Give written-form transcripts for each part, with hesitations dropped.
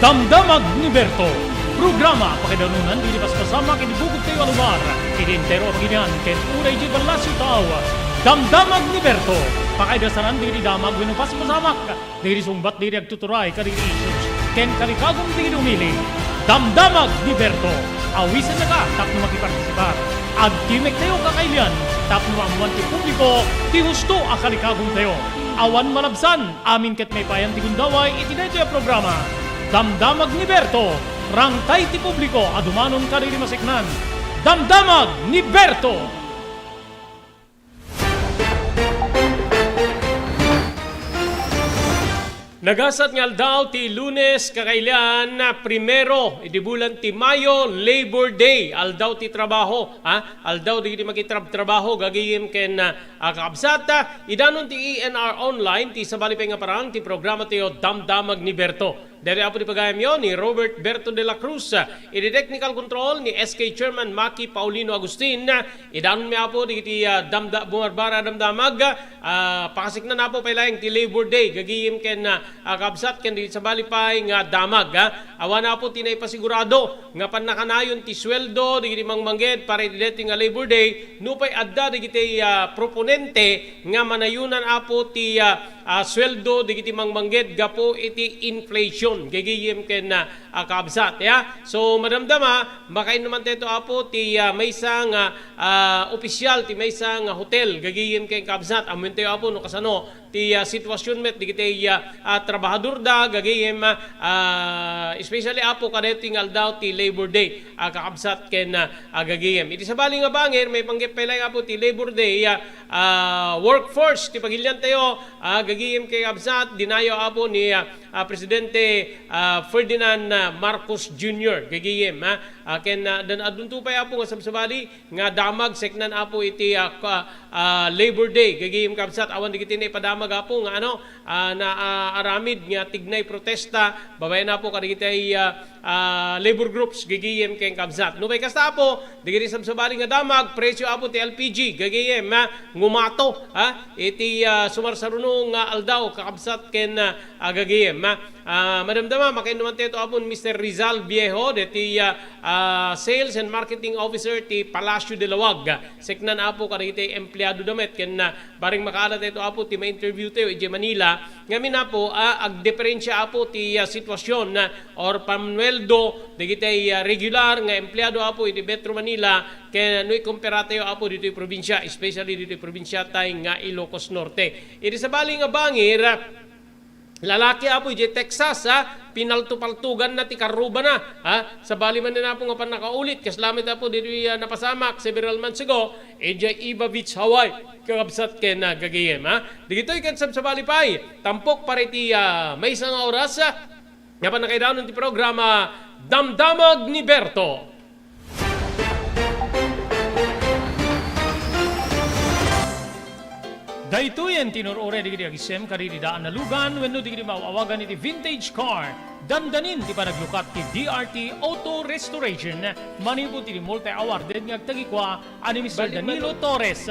Damdamag ni Berto. Programa pakidanunan di pas kasama kinibugog tayo alumar. Identero ang ginyan ken unay di balasyo tao. Damdamag ni Berto. Pakaidasanan di damag winupas pasamak. Diri sumbat diri agtuturay kadiri issues. Ken kalikagong di dumili. Damdamag ni Berto. Awisan na ka tapno makipartisipar. Agtimek tayo kakailan tapno amuan ti publiko ti husto a kalikagong tayo. Awan malabsan amin ket may payan ti gundaway itinay tayo programa. Damdamag ni Berto. Rangtay ti publiko adumanon kadiri masiknan. Damdamag ni Berto. Nagasat nga aldaw ti Lunes kakailan na primero idi bulan ti Mayo Labor Day aldaw ti trabaho aldaw di trabaho gagayem ken kakabsat idanon ti ENR online ti sabali nga parang ti programa ti Damdamag ni Berto. Dari apo di pagayam yon ni Robert Berto de la Cruz, idi technical control ni SK Chairman Maki Paulino Agustin, idanon mi apo di bumarbara damdamag, pakasik na po pailayang ti Labor Day, gagiyim ken kabsat ken di sabali pay nga damag, awan na po tinay pasigurado, nga panakanayon ti sweldo, di mangmangged para idileti nga Labor Day, nupay adda di proponente, nga manayunan apo ti sweldo, di mangmangged, gapo iti inflation. Gagiyim ken kabsat so madamdama makain naman teto apo ti maysa nga opisyal ti maysa nga hotel gagiyim ken kabsat amun tayo apo no kasano ti sitwasyon met di kitay trabahador da gagiyim especially apo kadeti aldaw ti Labor Day kakabsat ken gagiyim iti sabali nga bangir may panggipelay apo ti Labor Day workforce ti pagilyan tayo gagiyim kay kabsat dinayo apo ni Presidente Ferdinand Marcos Jr. gagiyem ken dan adunto pa apo nga sabsabali nga damag seknan apo iti Labor Day gagiyem kabsat awan di kitine padamag apo nga na aramid nga tignay protesta babayan apo kadagitay labor groups gagiyem ken kabsat no bay kasta apo digiti sabsabali nga damag presyo apo ti LPG gagiyem ngumato iti sumarsaruno nga aldaw kakabsat ken gagiyem madamdama makain naman teto apon Mr. Rizal Viejo deti Sales and Marketing Officer ti Palacio de Lawag seknan apo kadagiti empleyado damet ken baring makaala teto apo ti ma-interview tayo iti Manila ngamin apo agdiferensya apo ti sitwasyon or pamweldo dagiti regular nga empleyado apo iti Metro Manila ken no ikumpara tayo apo dito probinsya especially dito probinsya tay nga Ilocos Norte iti sabali nga bangir lalaki apo iti Texas pinaltupaltugan na ti karuba na sa bali man na po nga panakaulit kaslamit apo dito napasamak several months ago iti Iba Beach, Hawaii kakabsat ken gagayem digitoy ken sa bali pay tampok para iti may isang oras nga panakaidanon ti programa Damdamag ni Berto. Daytoyen tinurore digiti agisem kadidi daan na lugan wenno digiti maawagan iti vintage car. Dandanin ti panaglukat ti DRT Auto Restoration manipod ti multi-awarded nga agtagikwa ani Mr. Danilo Torres.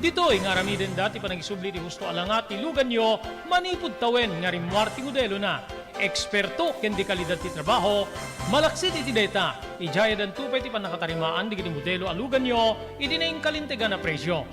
Ditoy nga ramiden dati panagisubli ti husto alangat ti lugan nyo manipod tawen nga rimwar ti modelo na. Eksperto ken di kalidad ti trabaho malaksit iti data ijayadan tupay ti panakatarimaan digiti modelo alugan nyo iti naing kalintegan na presyo.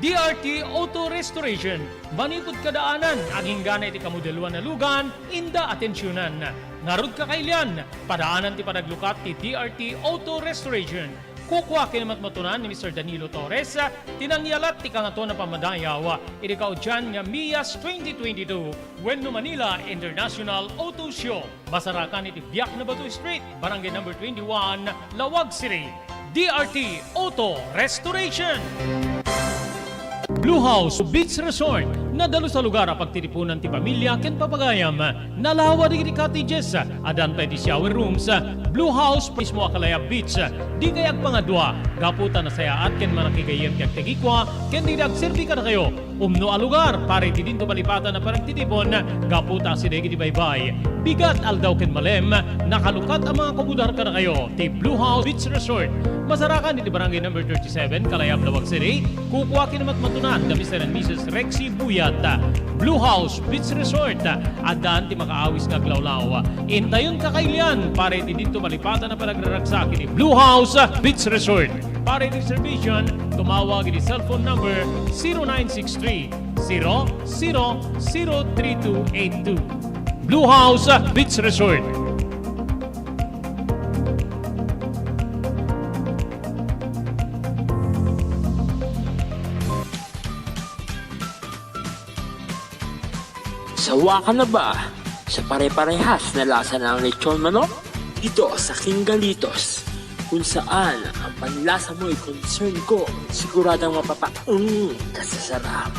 DRT Auto Restoration, manipod kadaanan, aging gana iti kamodeluan na lugan, inda atensyonan. Narod kakailian, padaanan ti panaglukat ti DRT Auto Restoration. Kukwa kinamatmatunan ni Mr. Danilo Torres, tinangyalat ti kangato na pamadayaw, iti kaudyan nga MIAS 2022, Wenno Manila International Auto Show. Masarakan iti Biak na Batu Street, Barangay number 21, Lawag City. DRT Auto Restoration. Blue House Beach Resort nadalo sa lugar a pagtitipunan ti pamilya ken papagayam nalawa digiti cottages adan pa ti shower rooms Blue House mismo Akalaya Beach di kay agpangadwa gaputan na sayaat ken manakigayem kag tegikwa ken di agserbi ka na kayo umno a lugar pare ti dinto malipatan na paragtitipon gaputa si degi di baybay bigat aldaw ken malem nakalukat ang mga kabudar ka na kayo ti Blue House Beach Resort. Masarakan iti barangay number 37, Kalayab, Lawag City. Kukuha kinamat matunan ka Mr. and Mrs. Rexy Buya Buyat. Blue House Beach Resort, adaan ti makaawis nga glawlaw. Intayon ka kailian, pare ti dito malipatan na panagraragsak ni Blue House Beach Resort. Para reservation, tumawag ni cellphone number 0963-003282. Blue House Beach Resort. Sawa ka na ba sa pare-parehas na lasa ng lechon manok? Dito sa King Galitos, kung saan ang panlasa mo ay concern ko, siguradang kasasarap.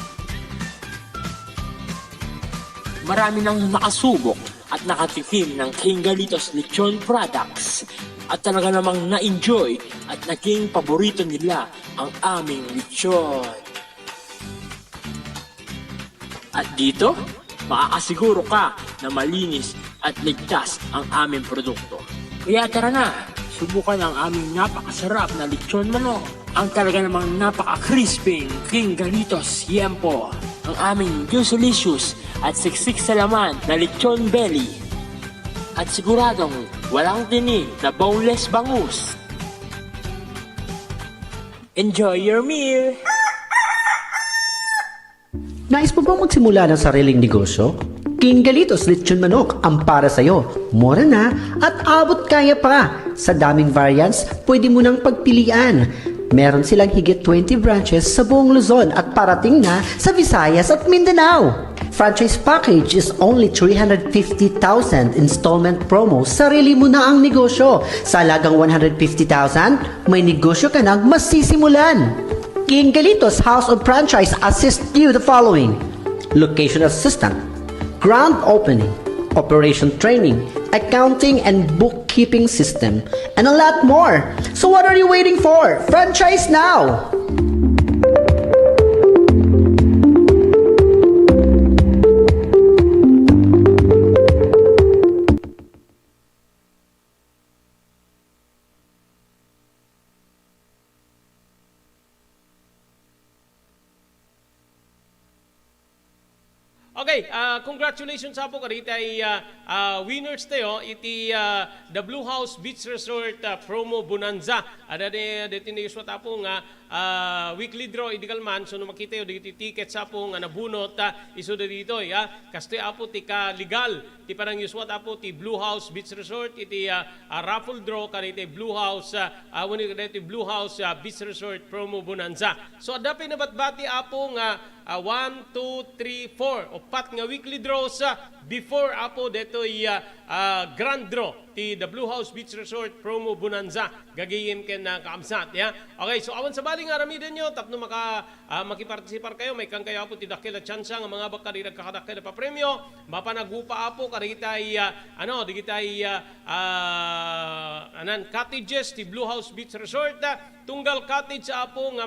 Marami nang nakasubok at nakatikim ng King Galitos lechon products at talaga namang na-enjoy at naging paborito nila ang aming lechon. At dito, makakasiguro ka na malinis at ligtas ang aming produkto. Kaya tara na, subukan ang aming napakasarap na lechon manok. Ang talaga namang napaka-crispy King Galitos Yempo. Ang aming juicy-licious at siksik sa laman na lechon belly. At siguradong walang tinig na boneless bangus. Enjoy your meal! Nais mo bang magsimula ng sariling negosyo? King Galitos Lechon Manok ang para sa'yo. Mura na at abot kaya pa. Sa daming variants, pwede mo nang pagpilian. Meron silang higit 20 branches sa buong Luzon at parating na sa Visayas at Mindanao. Franchise package is only 350,000 installment promo. Sarili mo na ang negosyo. Sa halagang 150,000, may negosyo ka nang masisimulan. King Galitos House of Franchise assists you the following: location assistant, grand opening, operation training, accounting and bookkeeping system, and a lot more. So what are you waiting for? Franchise now! Okay, congratulations po karita ay winners tayo iti the Blue House Beach Resort promo bonanza. Ada dito ni uswat po nga weekly draw ideal man so no makita yo dito ticket sa po nga nabunot iso dito ya. Kaste apo ti ka legal ti parang uswat po ti Blue House Beach Resort iti raffle draw karita Blue House wani karita Blue House Beach Resort promo bonanza. So adapay na batbati apo nga 1, 2, 3, 4 o pat nga weekly draws before apo dito grand draw ti the Blue House Beach Resort promo bonanza gagayim ken na kaamsat ya. Okay, so awan sa baling aramidan nyo tapno makipartisipar kayo may kang kayo apo ti dakkel at chance nga mga baka di nagkakadakkel pa premyo mapanagupa apo karigitay digitay cottages ti Blue House Beach Resort tunggal cottage apo nga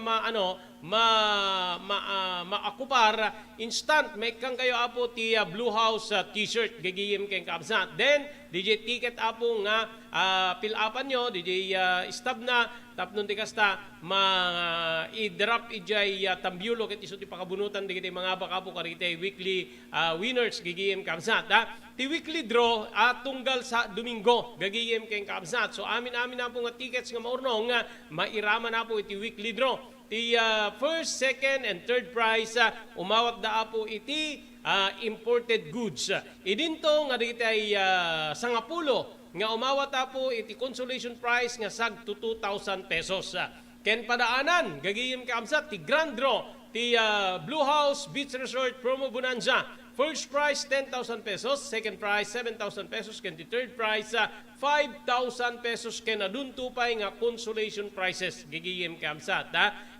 maakupar instant may kang kayo apo ti Blue House t-shirt gagayim ken kaamsat. Then DJ ticket apo nga pilapan nyo, DJ stab na tapnon ti kasta i-drop ijay tambyulo ket iso ti pakabunutan digiti mga bakapo karite weekly winners gagayim kamsat. Ti weekly draw tunggal sa Domingo gagayim ken kamsat. So amin na po nga tickets nga maurnong mairama na po iti weekly draw. Ti first, second, and third prize umawat da po iti imported goods. Idinto nga dito ay sangapulo nga umawat po iti consolation prize nga sag to 2,000 pesos. Ken padaanan, gagayim kaamsat, ti grand draw, ti Blue House Beach Resort promo bonanza. First prize, 10,000 pesos. Second prize, 7,000 pesos. Ken ti third prize, 5,000 pesos. Ken adunto pa nga consolation prizes. Gigiyim kamsat.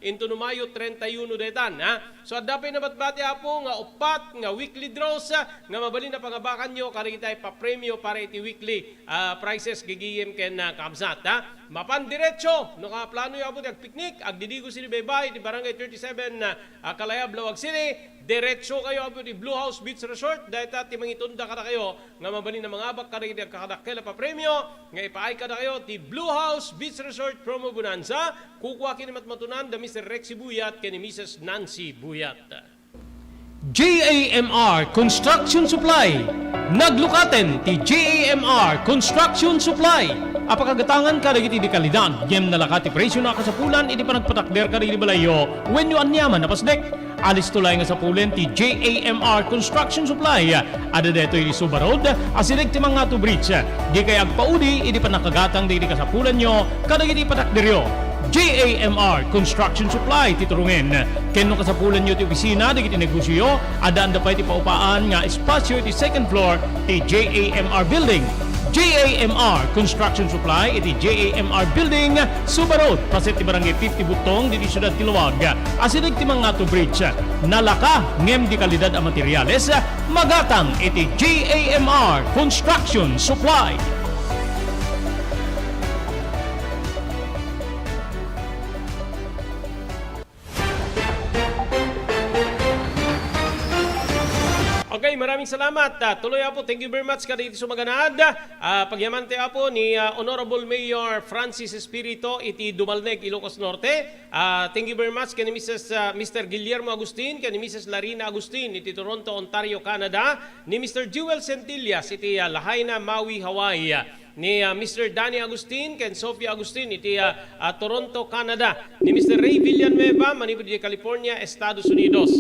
Into Mayo 31 detan. So adapay na batbati apo nga upat nga weekly draws nga mabalin na pangabakan nyo karigitay pa premyo para iti weekly prizes gigiyim ken kamsat. Mapan diretso no ka plano yo apo ti picnic agdidigo sini baybay di barangay 37 Kalayab Lawag City. Diretso kayo apo di Blue House Beach Resort dahil ti mangitunda kada kayo nga mabalin na mga abak karigitay kakadakkel pa premyo nga ipaay kada kayo ti Blue House Beach Resort promo bonanza. Kukuha kini matmatunan da Mr. Rexy Buyat ken ni Mrs. Nancy Buyat. JAMR Construction Supply. Naglukaten ti JAMR Construction Supply. Apakagatangan ka dagiti di kalidad, yem nalakati presyo na kasapulan, iti panagpatakder ka di balayo, when you anyaman na pasdek. Alis tulay nga sa pulen ti JAMR Construction Supply. Ada deto iti Subarod, asinig ti mga to bridge. Di kay agpaudi, iti panakagatang di kasapulan nyo, kadagiti patakderyo. JAMR Construction Supply titurungin. Kenno kasapulan nyo ti opisina, di kiti negosyo, adaan da pa iti paupaan nga espasyo iti second floor ti JAMR Building. JAMR Construction Supply iti JAMR Building, Subarod, paset ti barangay 50 Butong, di Siyudad Tiluwag. Asinig ti mga to bridge. Nalaka, ngem di kalidad ang materyales, magatang iti JAMR Construction Supply. Okay, maraming salamat. Tuloy po, thank you very much kada iti sumaganad. Pagyamante po ni Honorable Mayor Francis Espirito iti Dumalneg, Ilocos Norte. Thank you very much kani Mr. Guillermo Agustin, kani Mrs. Larina Agustin iti Toronto, Ontario, Canada. Ni Mr. Jewel Centillas iti Lahaina, Maui, Hawaii. Ni Mr. Danny Agustin, ken Sophia Agustin iti Toronto, Canada. Ni Mr. Ray Villanueva, manipod iti California, Estados Unidos.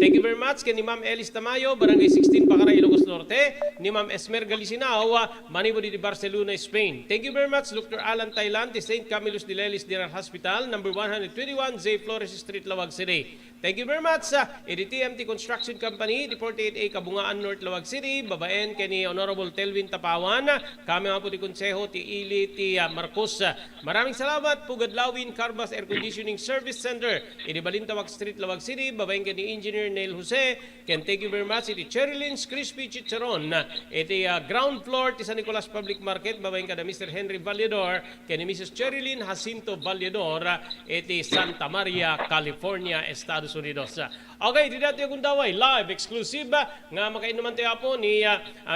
Thank you very much kay ni Ma'am Elis Tamayo, Barangay 16, Pacaray, Ilocos Norte. Ni Ma'am Esmer Galicinao, manipod iti Barcelona, Spain. Thank you very much Dr. Alan Thailand, ti St. Camillus de Lelis General Hospital, number 121, J. Flores Street, Lawag City. Thank you very much iti TMT Construction Company, di 48A Kabungaan North, Lawag City. Babaen kay ni Honorable Telvin Tapawan. Kami nga po ti Konseho ti Ili ti Marcos. Maraming salamat po Gadlawin Carbas Air Conditioning Service Center, iti Balintawak Street, Lawag City. Babaen kay ni Engineer Neil Jose. Ken thank you very much iti Cherry Lynn's Crispy Chicharon, iti ground floor ti San Nicolas Public Market. Babaen kada Mr. Henry Valledor ken ni Mrs. Cherry Lynn Jacinto Valledor iti Santa Maria, California, Estados Unidos. Okay, di natin yung daway live exclusive nga makainuman tayo po ni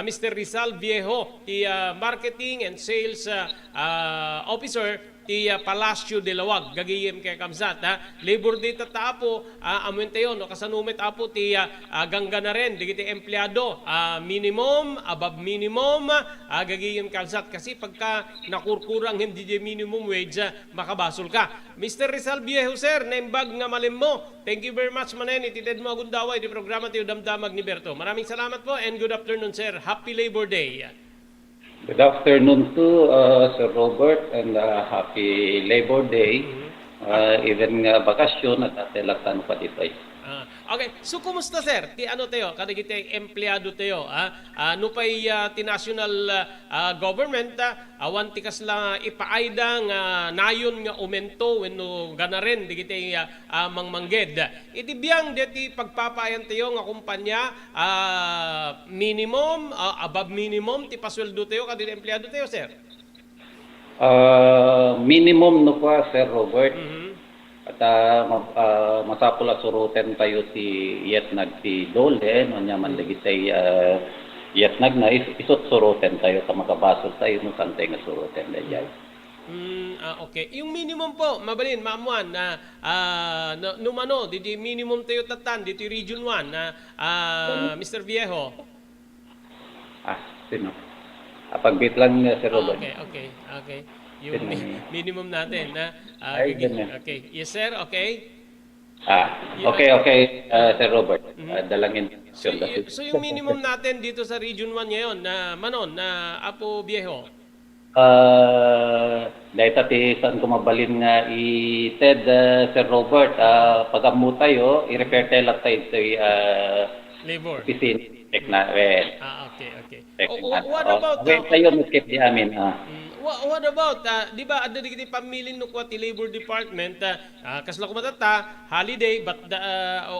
Mr. Rizal Viejo, ti marketing and sales officer ti Palacio de Lawag, gagayem kay Kamsat. Labor Day tatapo, amuin tayo, no, kasanumit apo ti gangga na rin, di kiti empleyado, minimum, above minimum, gagayem Kamsat. Kasi pagka nakurkurang hindi di minimum wage, makabasol ka. Mr. Rizal Viejo, sir, naimbag nga malim mo. Thank you very much manen, ititid mo agundaway, di programa tayo damdamag ni Berto. Maraming salamat po and good afternoon, sir. Happy Labor Day. Good afternoon to Sir Robert and happy Labor Day. Even bakasyon at atelatan pa dito. Okay, so kumusta sir? Ti ano tayo? Kada kita empleyado tayo, no pay ti national government, awan ti kasla ipaayda nga nayon nga aumento wenno ganaren di kita mangmangged. Iti biyang deti pagpapayan tayo nga kumpanya minimum, above minimum ti pasweldo tayo kada empleyado tayo sir. Minimum no pa Sir Robert. At masapula suruten tayo ti yetnag ti dole, no nyaman lagi tay yetnag na isot suruten tayo sa makabasol tayo no santay nga suruten dayay. Okay. Yung minimum po, mabalin, maamuan na numano, di minimum tayo tatan, dito Region 1, Mr. Viejo. Sino? Pagbit lang Sir Robert. Okay. Yung minimum natin na okay. Yes sir, okay. Okay, Sir Robert. Dalangin. So yung minimum natin dito sa Region 1 ngayon na manon na Apo Viejo. Dahil tati saan kumabalin nga i-TED Sir Robert, pag-amu tayo, i-refer tayo lang tayo sa labor. Check na. Okay. What about tayo miskip di amin. What about, di ba, ada di pamilin no kwa ti Labor Department, kasla kumatata, holiday, but,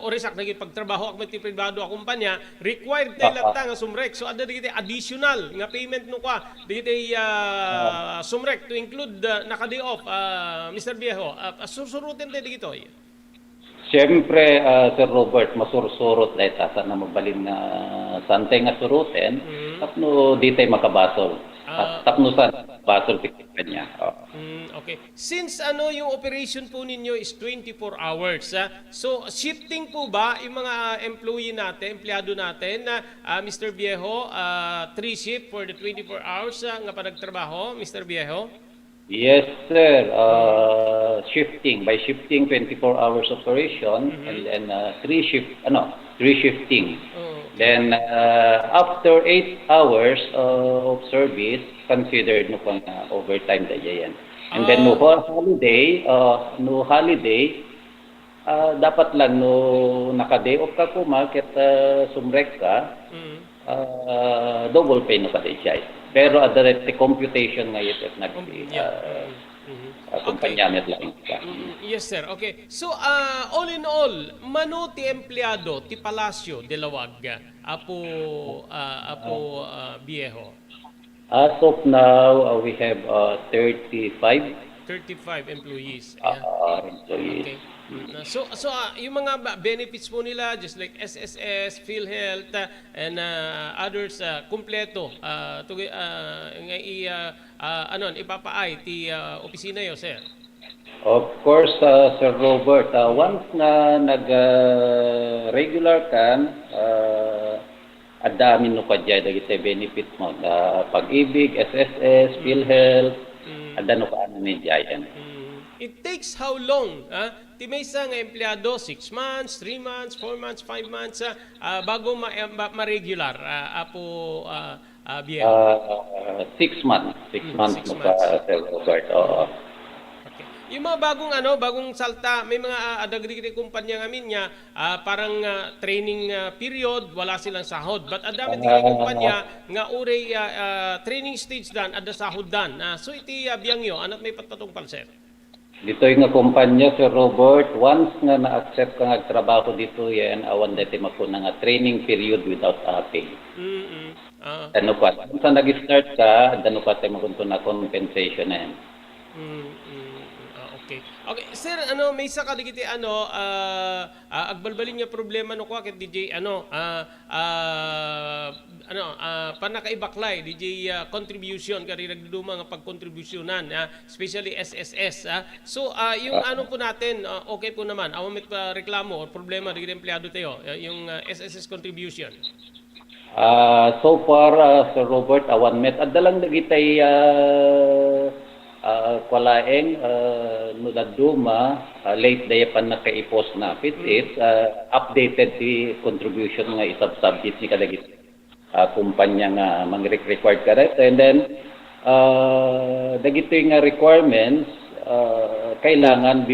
orisak naging pagtrabaho ak ti pribado a kumpanya, required tayo lata nga sumrek. So, ada di additional nga payment no kwa, di sumrek to include naka-day off, Mr. Viejo. Susurutin tayo dito. Siyempre, Sir Robert, masursurot dahil tasa na mabalin na santay nga suruten, tapno di tayo makabasol. Tapno san basol sa kumpanya. Okay. Since yung operation po ninyo is 24 hours, so shifting po ba yung mga employee natin, empleyado natin na Mr. Viejo, 3 shift for the 24 hours nga pa nagtrabaho, Mr. Viejo? Yes, sir. By shifting 24 hours operation and then 3 shifting. Then after 8 hours of service, considered no pang overtime da yan. And then no holiday, dapat lang no naka-day off ka ko market sumrek ka, double pay no ka day. Pero at the computation nga ito kumpanya lang. Yes, sir. Okay. So, all in all, mano ti empleyado ti Palacio de Lawag, Apo Viejo? As of now, we have 35 employees. employees. Okay. So yung mga benefits po nila just like SSS, PhilHealth and others kumpleto ipapaay ti opisina yo, sir. Of course, Sir Robert, once na nag-regular kan, adami no pa dyan, dagiti benefits mo. Pag-ibig, SSS, PhilHealth, adano ka ano ni dyan. It takes how long? Ti may isa nga empleyado, 6 months, 3 months, 4 months, 5 months, bago ma-regular, Apo Viejo? 6 months. 6 months mo pa, Sir Robert. Yung mga bagong salta, may mga adagri kumpanya ngamin niya, parang training period, wala silang sahod. But adami digri kumpanya nga uray training stage dan, ada sahod dan. So iti biyangyo, anat may patatungpal, sir? Dito yung kumpanya, Sir Robert, once nga na-accept ka nga trabaho dito yan, awan dati mapuna nga training period without pay. Ano pa, sa nag-start ka, dano pa tayo magunto na compensation na yan. Okay, sir, may isa kadigiti agbalbalin nga problema no ko ket DJ panakaibaklay DJ contribution kari nagduduma nga pagkontribusyonan especially SSS. So yung po natin okay po naman. Awan met pa reklamo or problema digiti empleyado tayo yung SSS contribution. So far, Sir Robert, awan met adalang dagitay kwalaeng nudaduma late day pa nakaipos na it is updated the contribution nga isab-submit ni kadagit kumpanya nga mang-required ka rin. And then dagito nga requirements kailangan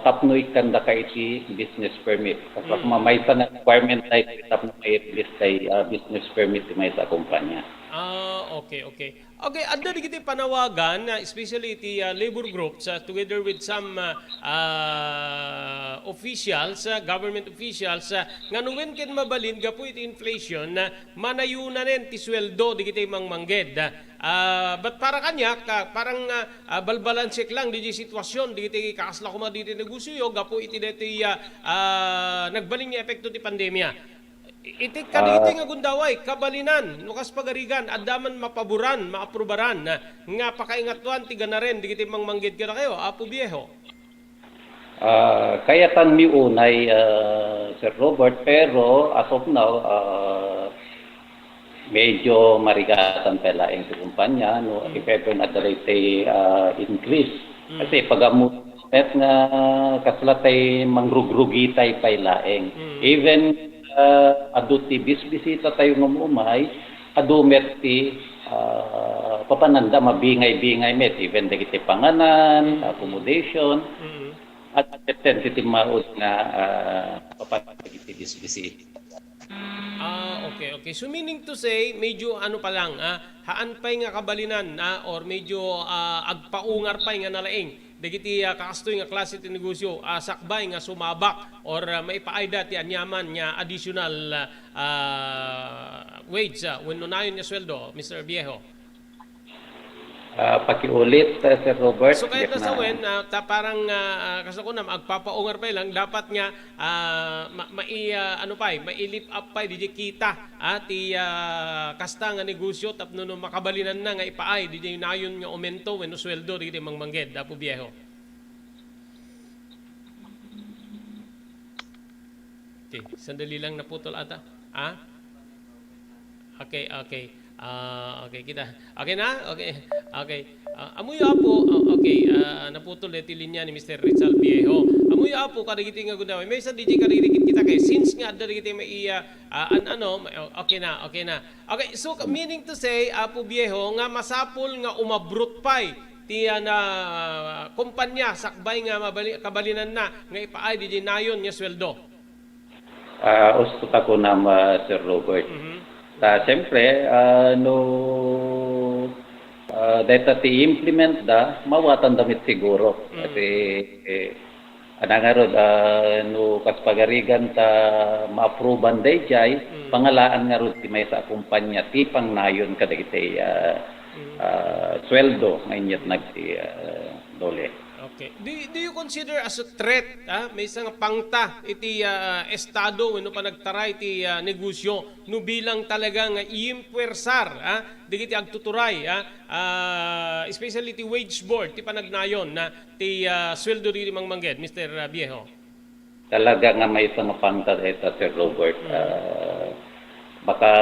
tapnoy kanda ka iti business permit. Kasi may sa requirement tayo tapnoy list ay business permit may sa kumpanya. Okay. Okay, adda digiti panawagan, especially the labor groups together with some officials, government officials, nga nuwen ken mabalin gapu iti inflation, manayunanen ti sweldo digiti mangmangged. But para kanya, parang balbalansik lang di sitwasyon, digiti kakasla kuma digiti negosyo, gapu iti deti nagbaling nga epekto ti pandemya. Iti kaditi nga gundaway, kabalinan, nukas pagarigan, adaman mapaboran, maaprubaran, nga pakaingatuan, tiga na rin, digiti mangmanggid ka na kayo, Apo Viejo. Kaya tan mi unay, Sir Robert, pero as of now, medyo marigatan pala ang kumpanya, no, if ever na dalay increase. Kasi pag-amot nga kaslatay mangrugrugitay pailaeng. Even adu ti bisbisita tayo ngumumay, adu met ti papananda mabingay-bingay met, even dagiti panganan, accommodation, at sensitive maud nga papanagiti bisbisita. Okay. So meaning to say, medyo pa lang, haan pa'y nga kabalinan, or medyo agpaungar pa'y nga nalaing. Dagiti kakastoy nga klase ti negosyo, sakbay nga sumabak or maipaayda ti anyaman nga additional wage when nunayon nga sweldo, Mr. Viejo. pakiulit, Sir Robert. So kahit Yak nasa na- wen, parang kaso ko na magpapaungar pa lang dapat nga ano pa mailip up pa di kita ti kasta nga negosyo tapno no makabalinan na nga ipaay di nayon nga aumento wenno sweldo di mangmangged Apo Viejo. Okay, sandali lang naputol ata. Okay, okay. Okay kita. Okay na? Okay. Okay. Amuyo Apo, okay, naputol dito linya ni Mr. Rizal Viejo. Amuyo Apo kadagiti nga gudaway. May sa DJ kadagiti kita kay since nga kadagiti may okay na, okay na. Okay, so meaning to say Apo Viejo nga masapol nga umabrut pay tiya na kumpanya sakbay nga kabalinan na nga ipaay di nayon nga sweldo. Ustot ako na Sir Robert. Siyempre, dahil i-implement mawatan damit siguro. Kasi, anangarod, kaspagarigan ma-approvean day jay, pangalaan nga ron may sa kumpanya, tipang nayon kadagitay sweldo ngayon nagti dole. Okay. Do you consider as a threat, may isang pangta iti estado no pa nagtaray iti negosyo no bilang talagang iimpuwersar digiti agtuturay especially ti wage board ti panagnayon na ti sweldo diri mangmangged Mr. Viejo. Talaga nga may isang pangta dito Sir Robert. Baka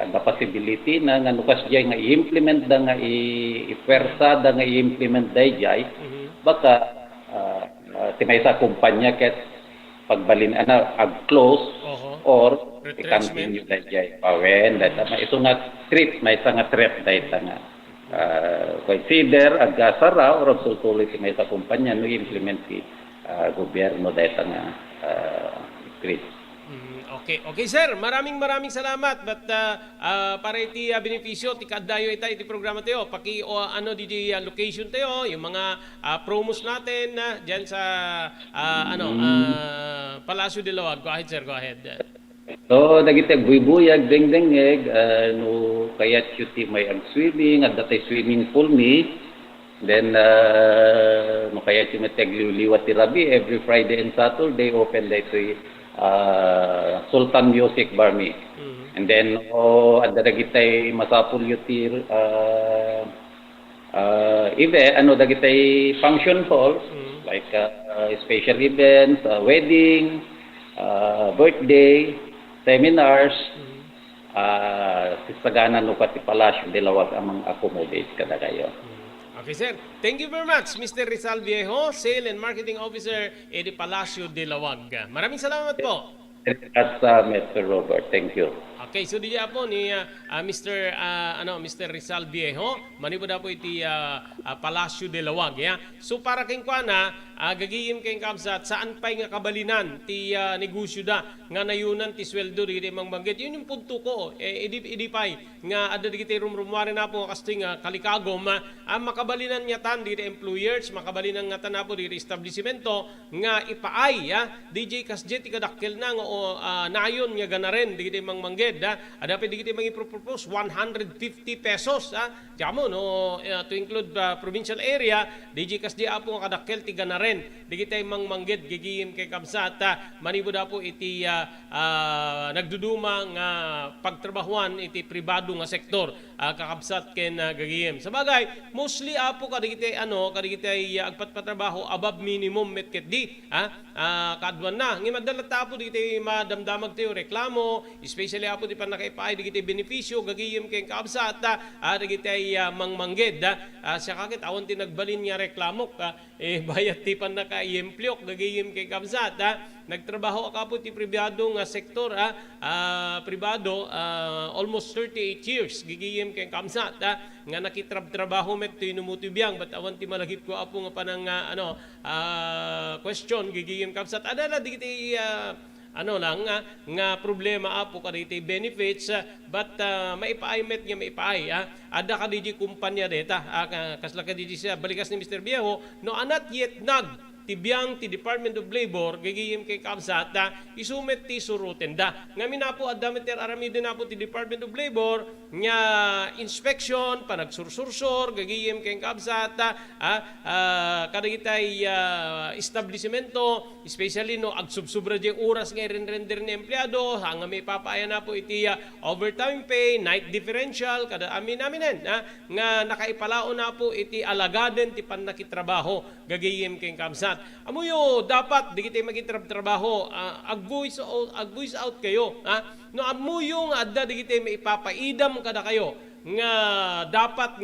ang possibility na nga nukas jay nga i-implement nga i-pwersa nga i-implement jay baka timay sa kumpanya ket pagbalin ag-close or i-continue jay pawen data iso nga threat may nga threat data nga consider agasara or sultuloy timay sa kumpanya no implement ti gobyerno data nga threat. Okay, okay sir, maraming salamat but para iti benepisyo ti kaddayo iti programa tayo paki DJ location tayo yung mga promos natin diyan sa Palacio de Lawag. Go ahead sir, go ahead. So dagiti buybuyag dengdengeg no kayat ti may ag swimming at datay swimming pool ni then no kayat ti matagliwliwat ti rabi every Friday and Saturday open dito Sultan Music Bar me. And then adda dagitay masapul yuti dagitay function halls like special events, wedding, birthday, seminars, sisaganan no pati Palacio de Lawag amang accommodate kada kayo. Okay, sir. Thank you very much, Mr. Rizal Viejo, Sale and Marketing Officer at Palacio de Lawag. Maraming salamat po. At Mr. Robert, thank you. Okay, so diya po ni Mr. Rizal Viejo, manibo po iti Palacio de Lawag, ya. So para kay kuana, gagiyim kay kabsat saan pay nga kabalinan ti negosyo da nga nayunan ti sweldo diri mangbanggit. Yun yung punto ko. Idi pay nga adda digiti rumrumwari na po kasting kalikagom makabalinan nya tan diri employers, makabalinan nga tan po diri establishmento nga ipaay DJ kasjet ti kadakkel na nga nayon nga ganaren digiti mangmangged ada pa digiti mangipropose 150 pesos diamo no to include provincial area DJ kasdi apo nga kadakkel ti ganaren digiti mangmangged gigiyim kay kabsat manibo da po iti nagduduma nga pagtrabahuan iti pribado nga sektor kakabsat ken gagiyim sa bagay mostly apo kadigiti kadigiti agpatpatrabaho above minimum metket di kadwan na ngi madalat apo digiti madamdamag tayo reklamo especially apo di pa nakaipaay digiti benepisyo gagiyim kay kabsat digiti mangmangged siya kakit awan ti nagbalin nga reklamo bayat ti pa naka-iemplyok gagiyim kay kabsat nagtrabaho ako po ti pribado nga sektor pribado almost 38 years gigiyim kay kamsat nga nakitrabaho met ti numutubiyang but awan ti malagip ko apo nga panang question gigiyim kamsat adala digiti nga problema apo kaditi benefits but maipaay met nga maipaay ada ka DJ kumpanya deta kasla ka DJ siya balikas ni Mr. Viejo no anat yet nag tibiyang ti Department of Labor gagayem kay kabsat isumet ti suruten da. Ngamin na po adamiter aramidin na po ti Department of Labor nga inspection panagsursursor gagayem kay kabsat kadagitay establishmento especially no agsubsubra di oras nga render ni empleyado nga may papaaya na po iti overtime pay, night differential kada amin nga nakaipalao na po iti alagaden ti pannakitrabaho gagayem kay kabsat. Amuyo dapat di kita magitrabaho ag-voice out kayo no amuyo nga adda di kita maipapaidam kada kayo nga dapat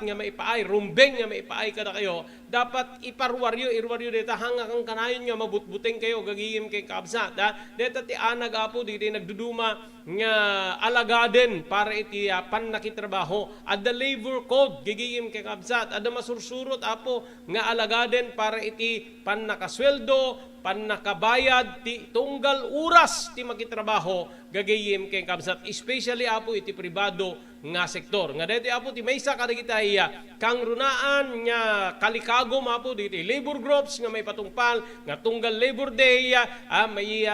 nga maipaay rumbeng nga maipaay kada kayo dapat irwaryo deta hanga kang kanayon nga mabutbuteng kayo gagiyem kay kabsat deta ti anag apo di nagduduma nga alagaden para iti pannakitrabaho adda labor code gagiyem kay kabsat adda masursurot apo nga alagaden para iti pannakasweldo pannakabayad ti tunggal oras ti makitrabaho gagayem kay kabsat especially apo iti pribado nga sektor nga deti apo ti maysa kadagitay kang runaan nga kalikagom apo diti labor groups nga may patungpal nga tunggal labor day may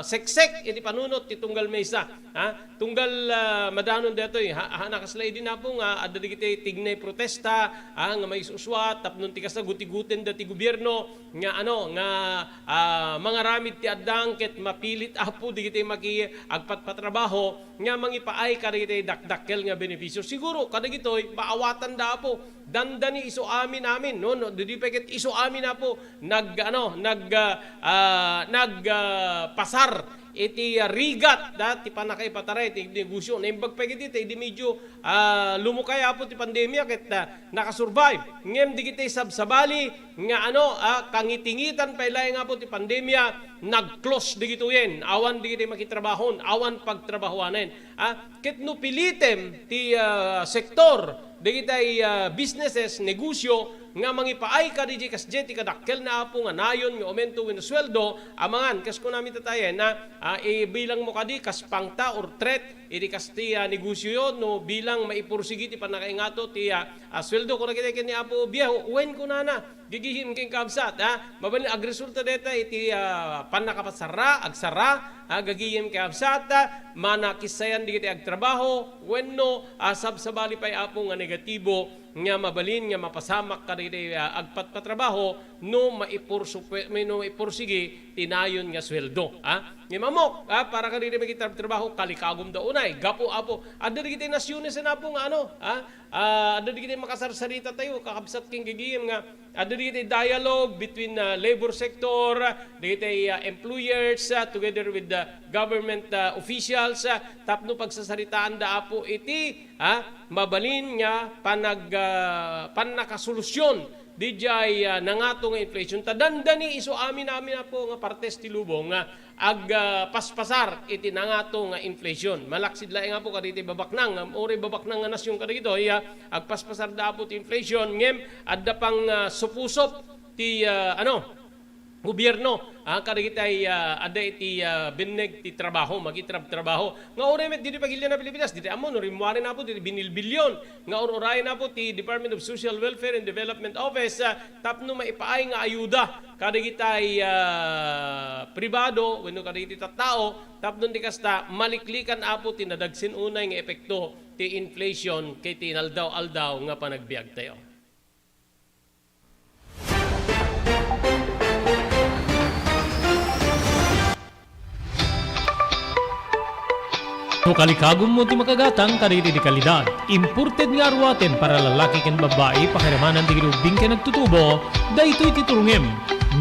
seksek iti panunot ti tunggal maysa tunggal madanon detoy nakaslay din apo nga adda digiti tignay protesta nga may suswat tapnon ti kasta guti-guten dati gobyerno nga mga ramid ti addang ket mapilit apo digiti maki agpatpatrabaho nga mangipaay kadagiti dakdakkel nga benepisyo siguro kadagitoy maawatan da apo dandani iso amin no di peket iso amin apo pasar iti rigat ti panakaipataray ti negosyo naimbag pagiti ti medyo lumukay apo ti pandemya ket nakasurvive ngem digiti sabsabali nga kangitingitan pailay nga po ti pandemya nag-close digituyen awan digiti makitrabahon awan pagtrabahuanen ket no pilitem ti sektor digitay businesses negosyo nga mangipaay ka di kas jeti kadakkel na apo nga nayon nga aumento wenno sweldo amangan kas ko namin tatayen na bilang mo kadi kas pangta or threat iti kas ti negosyo yon no bilang maipursigi ti panakaingato ti sweldo ko na kita ni apo biyaho wen ko na gigihim king kabsat mabali agresulta deta iti panakapasara agsara gagihim kay kabsat manakisayan digiti agtrabaho wenno sabsabali pay apo nga negatibo nga mabalin nga mapasamak ka diti agpatpatrabaho no maipursigi tinayon nga sweldo nga mamok para ka diti magitrabaho kalikagom da unay gapo apo adda digiti nasyones na po nga adda digiti makasarsarita tayo kakabsat king gigiyem nga adda digiti dialogue between labor sector digiti employers together with the government officials tapno pagsasaritaan da apo iti mabalin nga panakasolusyon dijay nangato nga inflation tadandani iso amin po nga partes ti lubong nga paspasar iti nangato nga inflation malaksid laeng nga po kaditi babaknang ori babaknang nga nasyon kadito agpaspasar da po ti inflation ngem adda pang supusop ti gobyerno kadagitay ada iti bineg ti trabaho magitrabaho nga oremet dili pagilya na Pilipinas dili amo no rimwari na po dili binilbilyon nga oray na po ti Department of Social Welfare and Development Office tapno maipaay nga ayuda kadagitay pribado wenno kadagiti tattao tapno di kasta maliklikan apo ti nadagsin unay nga epekto ti inflation kay ti aldaw nga panagbiag tayo. No kalikagom mo ti makagatang kariti di kalidad. Imported nga arwaten para lalaki ken babae pakiramanan ti grubing ken nagtutubo, daytoy ti turungem.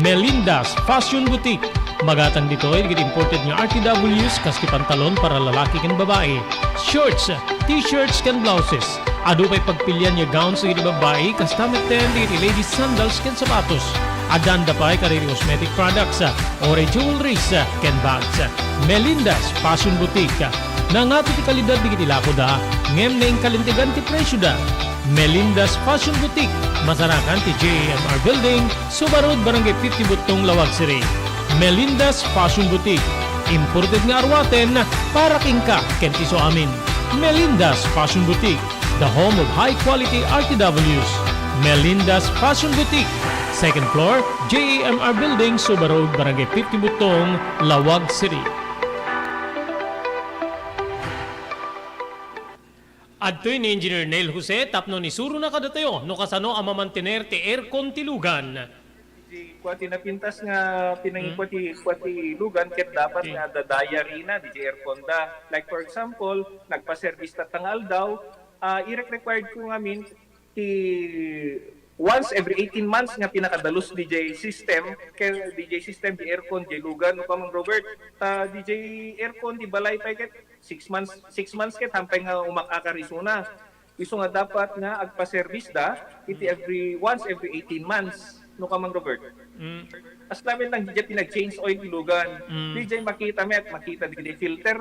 Melinda's Fashion Boutique. Magatang ditoy digit imported nga RTWs kas ti pantalon para lalaki ken babae. Shorts, t-shirts ken blouses. Adu pay pagpilyan nga gowns digit babae kas tameten digit ladies sandals ken sapatos. Adanda pay kariti cosmetic products, ore jewelries ken bags. Melinda's Fashion Boutique. Nangato ti kalidad digiti lako da, ngem na kalintigan ti presyo da. Melinda's Fashion Boutique, masarakan ti JMR Building, Subarud, Barangay 50 Butong, Lawag City. Melinda's Fashion Boutique, imported nga arwaten para king ka ken iso amin. Melinda's Fashion Boutique, the home of high-quality RTWs, Melinda's Fashion Boutique. Second floor, JAMR Building, Suba Road, Barangay 50 Butong, Lawag City. Adtoy ni Engineer Neil Jose, tapno ni Suro na kadatayo, no kasano ang mamantener ti aircon tilugan. Di kwati na pintas nga pinangi kwati lugan ket dapat nga dadayari na di aircon da. Like for example, nagpa-service ta tangal daw, i-required ko ngamin ti once every 18 months nga pinakadalos DJ system kay DJ system di aircon di lugan no kamang Robert DJ aircon di balay pa ket 6 months ket hampay nga umakakarisuna iso nga dapat nga agpa-service da iti once every 18 months no kamang Robert. As namin lang DJ pinag-change oil ilugan. DJ makita di filter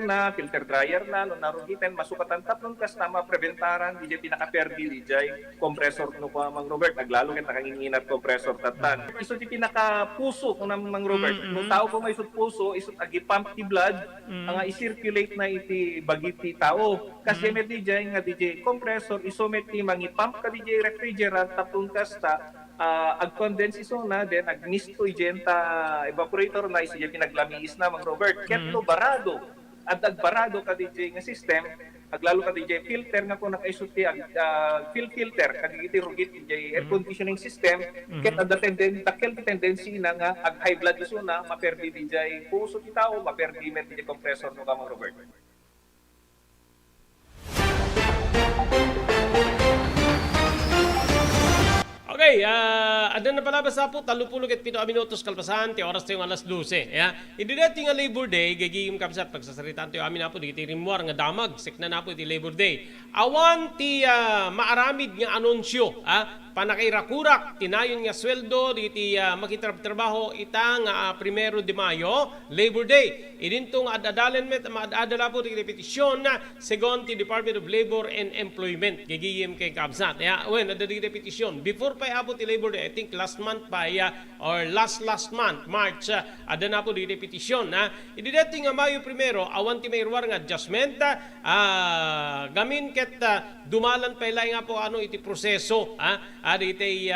dryer na no narugitan masukatan tatlong kas tama preventaran DJ pinaka-perdi DJ compressor no kamang Robert naglalo ket nakanginginat compressor tatan. Iso ti pinaka-puso no namang Robert. No tao ko may isut puso isut agi pump ti blood nga i-circulate na iti bagiti tao. Kasi may DJ nga DJ compressor iso met ti mangi-pump ka DJ refrigerant tatlong kas ta ag-condense iso na then ag-mist to igenta evaporator na iso yung pinaglamiis na mang Robert ketlo barado at agbarado ka DJ nga system aglalo ka DJ filter nga kung nakaisuti filter kagigiti rugit DJ air conditioning system ket at the tendency na nga ag high blood iso na maperdi DJ puso ti tao maperdi met DJ compressor no ka mang Robert. Okay, adan na pala basta po, talupulog at 7 minutos kalpasan, ti oras tayo alas 12. Hindi natin nga Labor Day, gagigim kapsat, pagsasaritaan tayo amin na po, di tirimwar nga damag, sik na po ti Labor Day. Awan ti maaramid nga anunsyo, panakairakurak, tinayon nga sweldo, di makitrabaho itang 1 de Mayo, Labor Day. Idintong adadalan met, maadadala po ti repetisyon na segon ti Department of Labor and Employment, gagigim kay kapsat. When, adadagi repetisyon, before pa abot ti Labor Day, I think last month pa or last month, March, ada na po di repetisyon. Ididating nga Mayo 1, awan ti mayroar nga adjustment, gamin ket dumalan pa ilay nga po iti proseso, iti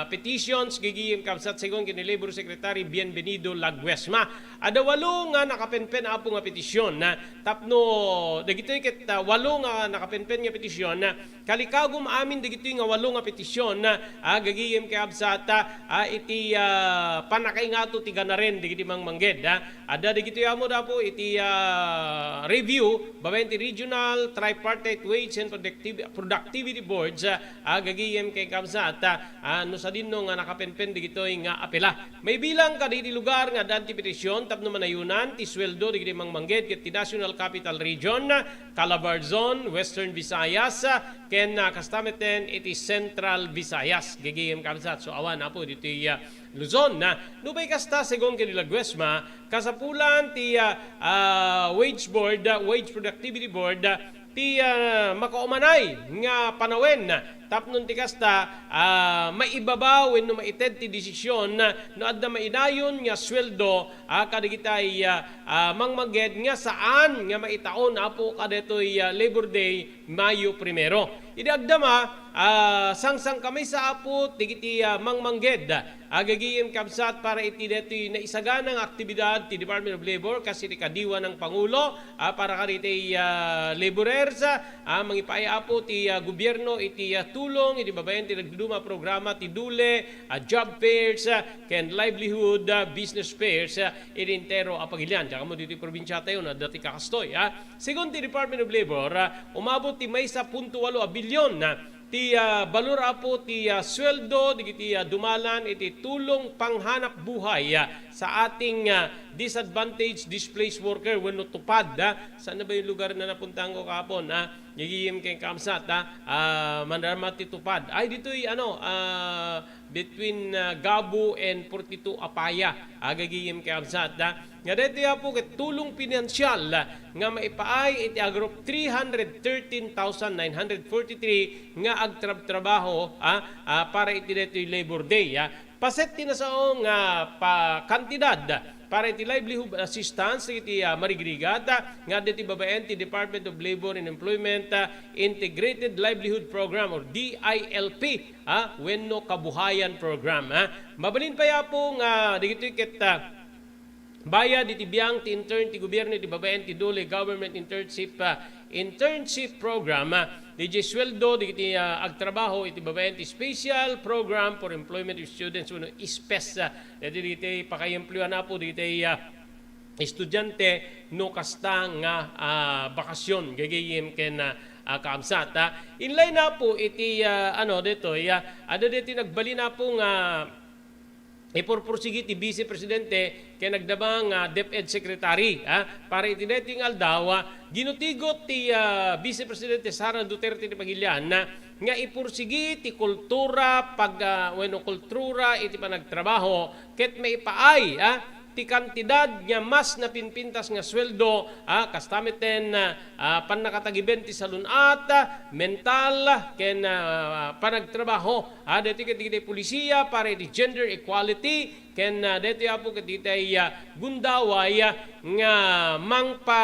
petitions, gigiyim kapsat segon kini Labor Secretary Bienvenido Laguesma. Ada 8 nga nakapenpen apo nga petisyon, tapno, dagitoy ket 8 nga nakapenpen nga petisyon, kalikagum amin dagitoy nga 8 nga petisyon, gagiyem kay absata iti panakaingato ti ganaren digiti mangmangged ada digiti amo da po iti review babaen ti regional tripartite wage and productivity boards gagiyem kay absata no sa dinno nga nakapenpen digitoy nga apela may bilang kaditi lugar nga danti petisyon tapno manayunan ti sweldo digiti mangmangged ket ti National Capital Region, Calabarzon, Western Visayas ken kastameten iti Central Visayas gigiyem kapsat. So awan na po dito Luzon na nubay kasta segong kanila Guesma kasapulan ti wage productivity board ti makaumanay nga panawen tapnon ti kasta maibabaw wenno maited ti desisyon no adda mainayon nga sweldo kadigitay mangmaged nga saan nga maitaon apo kadetoy Labor Day Mayo 1. Idagdama sangsang kamay sa apo tigiti mangmangged agagiyem kapsat para iti detoy na isaganang aktibidad ti Department of Labor kasi ti kadiwa ng Pangulo para kaditoy laborers mangipaay apo ti gobyerno iti tulong iti babayan ti nagduduma programa ti DULE job fairs ken livelihood business fairs idintero apagilian tsaka mo dito probinsya tayo na dati kakastoy segon ti Department of Labor umabot ti may 1.8 bilyon ti balor apo ti sweldo digiti dumalan iti tulong panghanap buhay sa ating disadvantaged displaced worker wenno tupad saan na ba yung lugar na napuntahan ko kahapon gigiyem kay kamsat mandarma ti tupad ay dito'y between Gabo and 42 Apaya gigiyem kay kamsat nga dito po ket tulong pinansyal nga maipaay iti agrup 313,943 nga agtrabaho para iti dito Labor Day paset tinasaong kantidad para iti livelihood assistance iti marigrigat nga diti babaen ti Department of Labor and Employment Integrated Livelihood Program or DILP wenno kabuhayan program. Mabalin pa ya po nga digito ket bayad iti biyang ti intern ti gobyerno ti babaen ti dole government internship program di sweldo di agtrabaho iti babaen ti special program for employment of students uno ISPES diti pakayempluan na po diti estudyante no kasta nga bakasyon gagayem ken kaamsat. Inlay na po iti dito ada diti nagbali na po nga ipurpursigi ti Vice Presidente kay nagdabang DepEd Secretary para iti dating aldaw ginutigot ti Vice Presidente Sara Duterte ti Pagilian nga ipursigi ti kultura kultura iti panagtrabaho ket maipaay ti kantidad nga mas napinpintas nga sweldo kastamiten panakatagiben ti salunat mental ken panagtrabaho deti ket ti polisiya para ti gender equality ken deti apo ket ti gundaway nga mangpa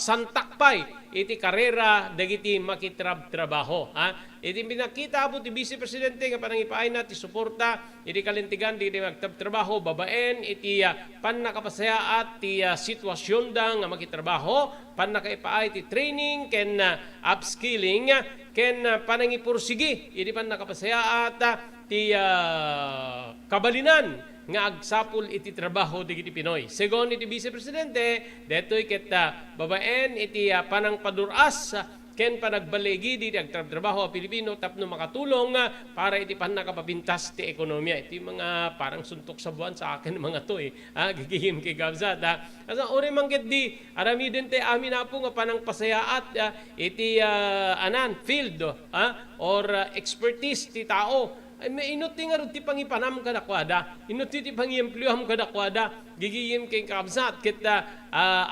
santakpay iti karera dagiti makitrabaho. Iti pinakita po ti Vice Presidente nga panangipaay na ti suporta iti kalintigan di magtrabaho babaen iti panakapasaya at ti sitwasyon da nga makitrabaho panakaipaay ti training ken upskilling ken panangipursigi iti panakapasaya at ti kabalinan nga agsapul iti trabaho digiti Pinoy. Segon iti Vice Presidente, detoy ket babaen iti panangpaduras ken panagbalegi di agtrabaho a Pilipino tapno makatulong para iti panakapapintas ti ekonomiya. Iti mga parang suntok sa buwan sa akin mga to gigihim kay Gabsat. Asa ore mangket di arami din te amin na po nga panangpasayaat iti field or expertise ti tao. Inuti nga rin ti pangipanam kadakwada, inuti ti pangiempluam kadakwada, gigiyim kay Kabsat, kita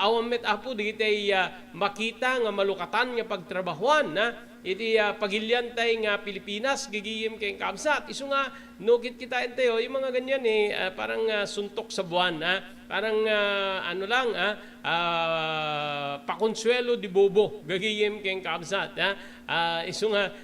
awamet apo digitay makita nga malukatan nga pagtrabahuan, iti pagiliantay nga Pilipinas, gigiyim kay Kabsat. Isu nga, nukit kita entayo, yung mga ganyan parang suntok sa buwan, parang pakonsuelo di bobo, gagiyim kay Kabsat. Isu nga,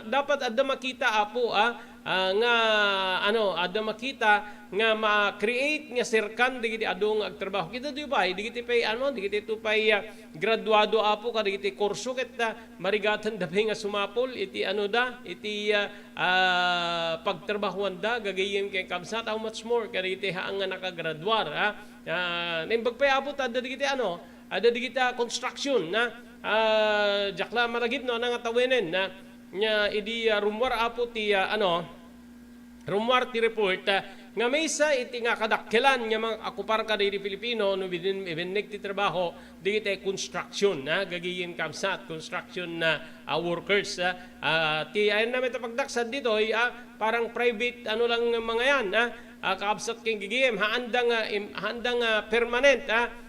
dapat ada makita apo nga ada makita nga ma-create nga sirkan digiti adong agtrabaho kita di ba digiti pay digiti to pay graduado apo kada digiti kurso ket marigatan dabe nga sumapol iti iti pagtrabahuan da gagayem kay Kabsat how much more kada digiti haang nga nakagraduar nimbag pay apo ada digiti ada digiti construction jakla maragid no nang atawenen nya idi rumwar apo ti rumwar ti report nga maysa iti nga kadakkelan nga mga akupar ka di Pilipino no binek ti trabaho digiti construction gagayem Kabsat construction workers ti ayon na meta pagdaksan dito parang private lang mga yan Kabsat king gigiyem handang permanent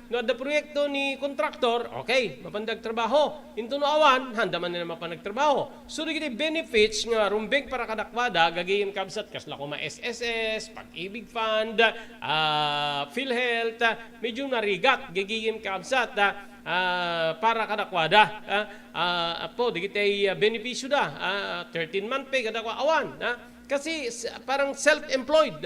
no ada proyekto ni kontraktor, okay, mapandag trabaho. Into no awan, handa man nila mapanagtrabaho. So, digiti benefits nga rumbeng para kadakwada, gagayim Kabsat, kasla ko SSS, Pag-ibig Fund, PhilHealth, medyo narigat, gagayim Kabsat, para kadakwada. Po, digiti benepisyo 13-month pay kadakwa awan. Kasi parang self-employed.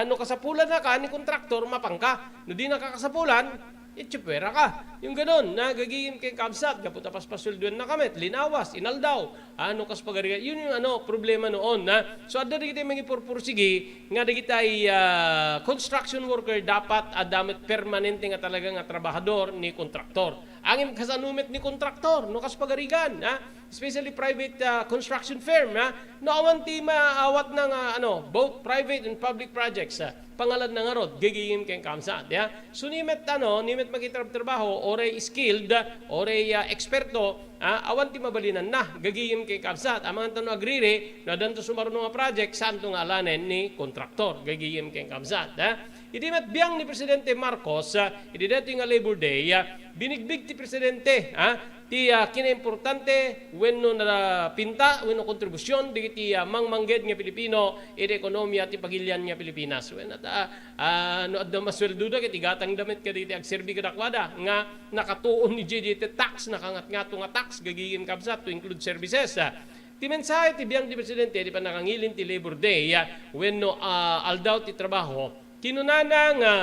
No kasapulan na ka ni kontraktor, mapangka. No di nakakasapulan, itsupera ka. Yung ganun, nagagiging kay Kabsat, kaputa paspasulduan na kami, linawas, inaldaw, kas pagariga. Yun yung problema noon. So, ada di kita magipurpursigi, nga di kita construction worker dapat adamit permanente nga talaga nga trabahador ni kontraktor. Angin kasanumit ni kontraktor, no kas pagarigan, especially private construction firm, no awanti maawat ng both private and public projects. Pangalad na nga rod, gigigim kay Kabsat. So nimet magitrabaho, oray skilled, oray eksperto, awan ti mabalinan na, gigigim kay Kabsat. Amang tanong agriri, na danto sumarunong nga project, saan itong alanen ni kontraktor, gigigim kay Kabsat. Iti met biyang ni Presidente Marcos, iti dati nga Labor Day, binigbig ti Presidente, ti kinaimportante wenno na pinta wenno kontribusyon digiti mangmangged nga Pilipino iti ekonomiya ti pagilyan nga Pilipinas. Wenno no adda masweldo da ket igatang damit kaditi agserbi kadakwada nga nakatuon ni JDT tax nakangat-ngato nga tax gagigin kabsat to include services. Ti mensahe ti biyang ti presidente di panakangilin ti Labor Day wenno aldaw ti trabaho kinunana nga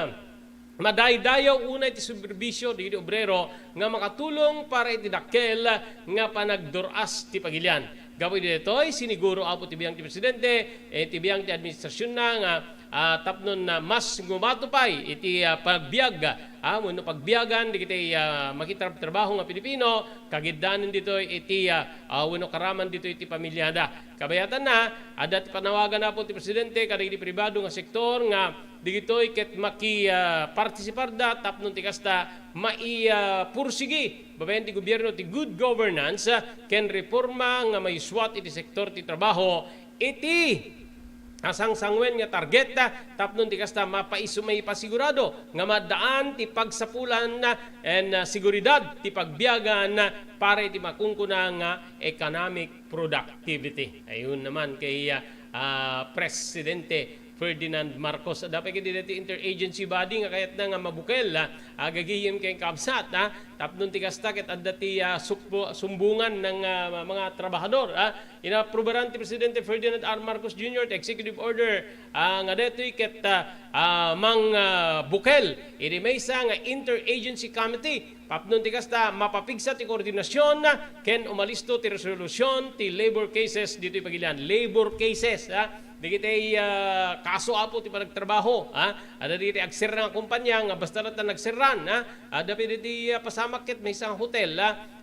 madaydayaw unay ti superbisyo di obrero nga makatulong para iti dakkel nga panagduras ti pagilian. Gapoy ditoy siniguro apo ti biyang ti presidente ti biyang ti administrasyon na nga tapnon na mas gumatupay iti pagbiag wenno pagbiagan di kiti makitrabaho nga Pilipino kagiddanen ditoy iti wenno karaman ditoy iti pamilyada. Kabayatan na ada ti panawagan na po ti presidente kadagiti pribado nga sektor nga digitoy ket partisipar da tapnon ti kasta pursigi babayan ti gobyerno ti good governance ken reforma nga may swat iti sektor ti trabaho iti asang-sangwen nga target tapnon ti kasta may pasigurado nga madaan ti pagsapulan and seguridad ti pagbiyagan para iti makungkuna nga economic productivity. Ayun naman kay Presidente Ferdinand Marcos. Dapat kiti interagency body nga kayat na nga mabukel agagihim kay kabsat tapnon ti kasta ket adda ti sumbungan ng mga trabahador inaprubaran ti Presidente Ferdinand R. Marcos Jr. ti executive order nga detoy ket mang bukel iti maysa nga interagency committee papnon ti kasta mapapigsa ti koordinasyon ken umalisto ti resolusyon ti labor cases ditoy pagilian labor cases digiti kaso apo ti panagtrabaho ada digiti agser nga kumpanya nga basta na nagserran ada pidi pasamak ket may isang hotel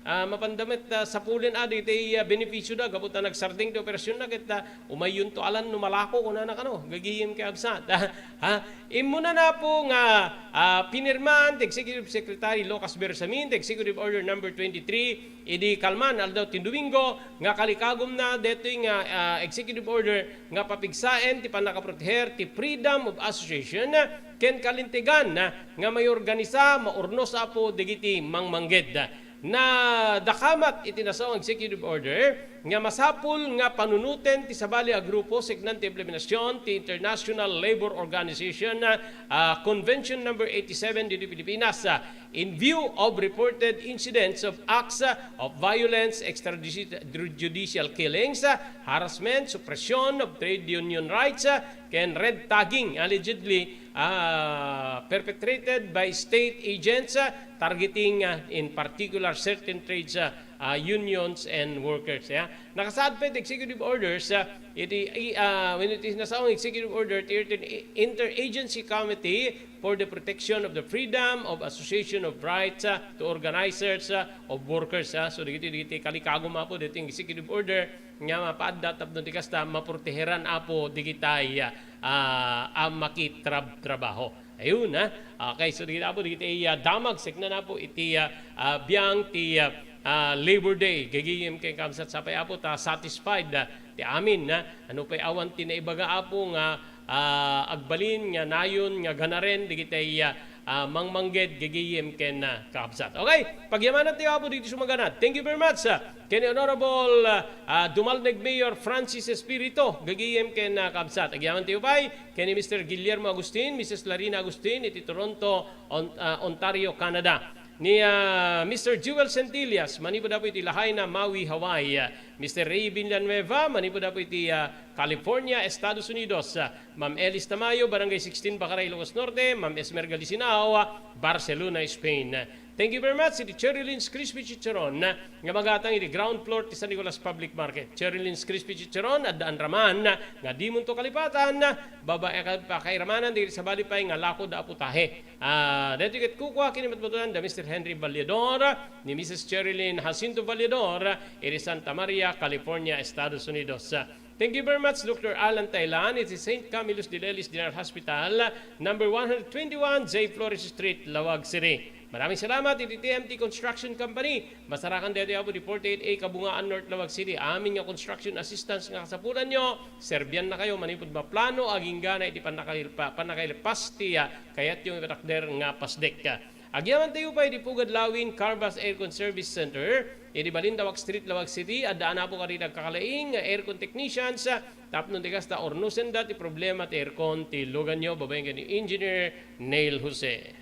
mapandamit sa pulin digiti benepisyo da gabut na nagsarding ti operasyon na ket umayon to alan numalako kuna na kano gagihim kay agsat imuna na po nga pinirman ti Executive Secretary Lucas Bersamin ti Executive Order number 23 idi kalman aldaw ti Domingo nga kalikagom na detoy nga executive order nga papigsaen ti panakaproteher ti freedom of association ken kalintigan nga may organisa maurnos apo digiti mangmangged na dakamat itinasaw ang executive order nga masapul nga panunuten ti sabali a grupo signan ti implementasyon ti International Labor Organization Convention number 87 dito Pilipinas in view of reported incidents of acts of violence, extrajudicial killings, harassment, suppression of trade union rights, ken red tagging allegedly perpetrated by state agents targeting in particular certain trades unions and workers. Nakasaad pa executive orders when it is nasaong executive order interagency committee for the protection of the freedom of association of rights to organizers of workers. So digiti kalikagom apo dito executive order nga mapaadda tapno ti kasta maproteheran apo digitay makitrabaho. Ayun okay, so digiti apo digiti damag signa na po iti biyang ti Labor Day gagiyem kay kamsat sapay apo ta satisfied ti amin ano pay awan ti naibaga apo nga agbalin nga nayon nga ganaren digitay mangmangged gagiyem ken kapsat. Okay, pagyamanan ti apo dito sumaganat. Thank you very much ken Honorable Dumalneg Mayor Francis Espirito gagiyem ken kapsat. Agyaman ti upay ken Mr. Guillermo Agustin, Mrs. Larina Agustin iti Toronto, Ontario, Canada. Ni Mr. Jewel Centillas, manipo dapo iti Lahaina, Maui, Hawaii. Mr. Ray Villanueva, manipo dapo iti California, Estados Unidos. Ma'am Elis Tamayo, Barangay 16, Bacaray, Ilocos Norte. Ma'am Esmer Galicinao, Barcelona, Spain. Thank you very much. Iti Cherry Lynn's Crispy Chicharon nga magatang iti ground floor ti San Nicolas Public Market. Cherry Lynn's Crispy Chicharon at daan raman nga di mo to kalipatan babae pakairamanan di sa balipay nga lako da aputahe. Dito ket kukwa kinimatbatunan da Mr. Henry Vallador ni Mrs. Cherry Lynn Jacinto Vallador iti Santa Maria, California, Estados Unidos. Thank you very much, Dr. Alan Tailan. It is St. Camillus de Lelis General Hospital, number 121, J. Flores Street, Lawag City. Maraming salamat, iti TMT Construction Company. Masarakan dito ako di 48A Kabungaan North, Lawag City. Amin nga construction assistance nga kasapulan nyo. Serbian na kayo, manipod maplano, aging gana iti panakailpas ti kayat yung ipatakder nga pasdek. Agyaman tayo pa, di Pugad Lawin, Carbas Aircon Service Center, di Balintawak Street, Lawag City, at daan na po ka rin nagkakalaing aircon technicians, tapnon di kasta ornusen dati problema ti aircon ti lugan nyo, babayin ka ni Engineer Neil Jose.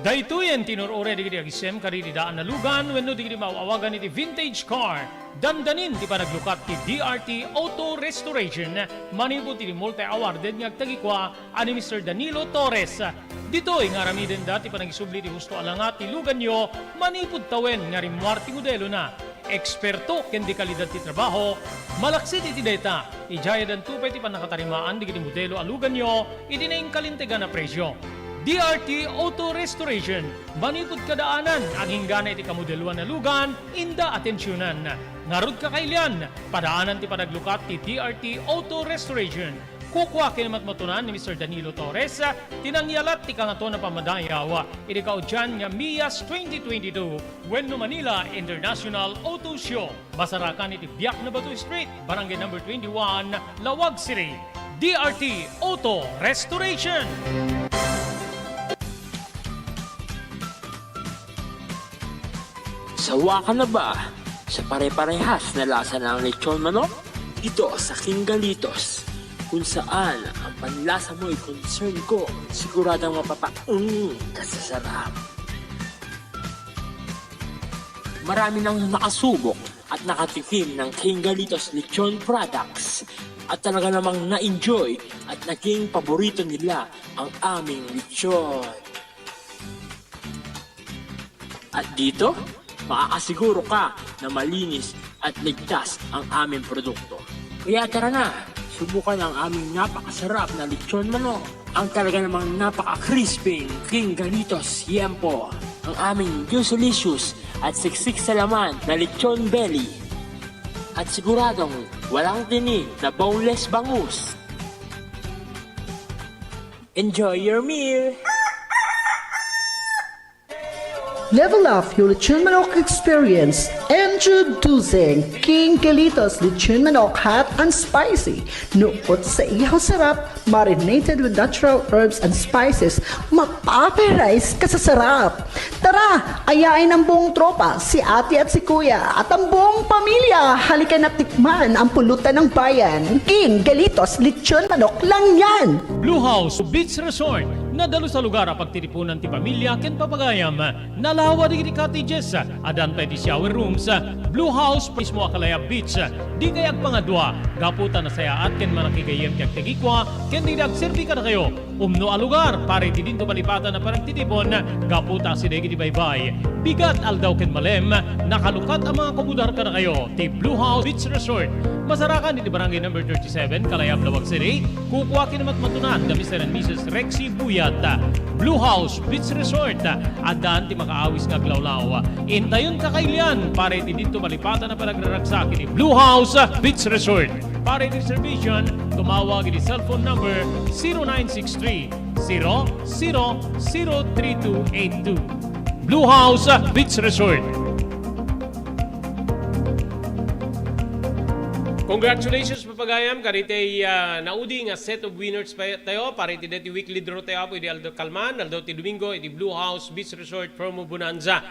Daytoyen tinurure di agisem kari di daan na lugan wenno di mauawagan iti vintage car. Dandanin ti panaglukat ti DRT Auto Restoration. Manipod ti multi-awarded nga agtagikwa ani Mr. Danilo Torres. Dito nga ramiden dati panagisubli ti husto alangat ti lugan nyo manipod tawen nga rimwar ti modelo na. Eksperto ken di kalidad ti trabaho, malaksid iti data. Ijaya dan tupay ti panakatarimaan di modelo alugan nyo, iti na kalintegan na presyo. DRT Auto Restoration. Manipod kadaanan, ang hinggana iti kamodeluan na lugan, inda atensyonan. Ngarod kakailian, padaanan ti panaglukat ti DRT Auto Restoration. Kukwa kinamatmatunan ni Mr. Danilo Torres, tinangyalat ti kangato na pamadayaw, iti kaudyan nga MIAS 2022, Wenno Manila International Auto Show. Basarakan iti Biak na Batu Street, Barangay number 21, Lawag City. DRT Auto Restoration. Sawa ka na ba sa pare-parehas na lasa ng lechon manok? Ito sa King Galitos, kung saan ang panlasa mo ay concern ko, siguradang kasasarap. Marami nang nakasubok at nakatikim ng King Galitos lechon products at talaga namang na-enjoy at naging paborito nila ang aming lechon. At dito, makakasiguro ka na malinis at ligtas ang aming produkto. Kaya tara na, subukan ang aming napakasarap na lechon manok. Ang talaga namang napaka-crispy King Galitos Yempo. Ang aming juicelicious at siksik sa laman na lechon belly. At siguradong walang tinig na boneless bangus. Enjoy your meal! Level up your Lechon Manok experience. Introducing King Galitos Lechon Manok Hot and Spicy. Nukot sa ihaw sarap, marinated with natural herbs and spices, mapaperize ka sa sarap. Tara, ayain ang buong tropa, si ate at si kuya, at ang buong pamilya. Halika na tikman ang pulutan ng bayan. King Galitos Lechon Manok lang yan. Blue House Beach Resort. Nadalo sa lugar ang pagtiripunan ti pamilya ken papagayam. Nalawa di cottages, adan pa di shower rooms. Blue House mismo Akalaya Beach. Di kayag pangadwa, gaputan na saya at ken manakigayem kag tegikwa, ken di nagserbi ka na kayo. Umno a lugar, pare di dinto malipatan na parang titipon, gaputa si degi di baybay. Bigat aldaw ken malem, nakalukat ang mga komudar ka na kayo. Ti Blue House Beach Resort. Masarakan di barangay number 37, Kalayab, Lawag City. Kukuha kinamatmatunan da Mr. and Mrs. Rexy Buyat. Blue House Beach Resort. Adan ti makaawis nga glawlaw. Intayon kakailian, pare di dito malipatan na panagraragsak ni Blue House Beach Resort. Para reservation, tumawag ni cellphone number 0963 003282. Blue House Beach Resort. Congratulations papagayam, karite naudi nga set of winners pa tayo, pariti dati weekly draw tayo po, iti Aldo Calman, Aldo ti Domingo, iti Blue House Beach Resort Promo Bonanza.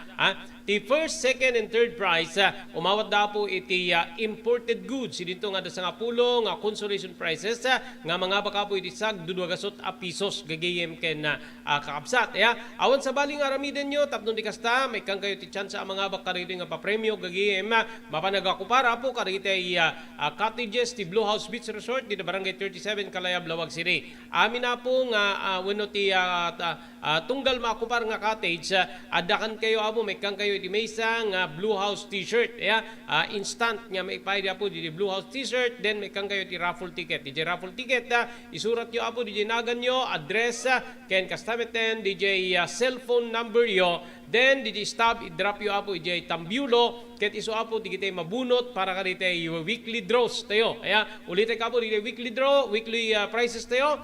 Ti first, second, and third prize, umawat da po iti imported goods, dito nga da sa nga pulo, nga consolation prizes, nga mga baka po iti sag, duduagasot a pisos, gagayem ken kakabsat. Awan sa baling aramiden nyo, tapnon di kasta, may kang kayo ti chance ang mga baka karite nga papremyo, gagayem, mapanagakupara po, karite cottages ti Blue House Beach Resort di barangay 37 Kalayab, Lawag City. Amin na po nga wenno ti tunggal makupar nga cottage, adakan kayo amo may kang kayo iti mesa nga Blue House t-shirt. Instant nga may payda po di Blue House t-shirt, then may kang kayo ti raffle ticket. Di raffle ticket isurat nyo apo di nagan nyo address ken kastameten di cellphone number yo then di stop i-drop yu apo ijay tambyulo ket iso apo di kitay mabunot para ka ditay weekly draws tayo. Ulitin ka po di weekly draw, weekly prices tayo.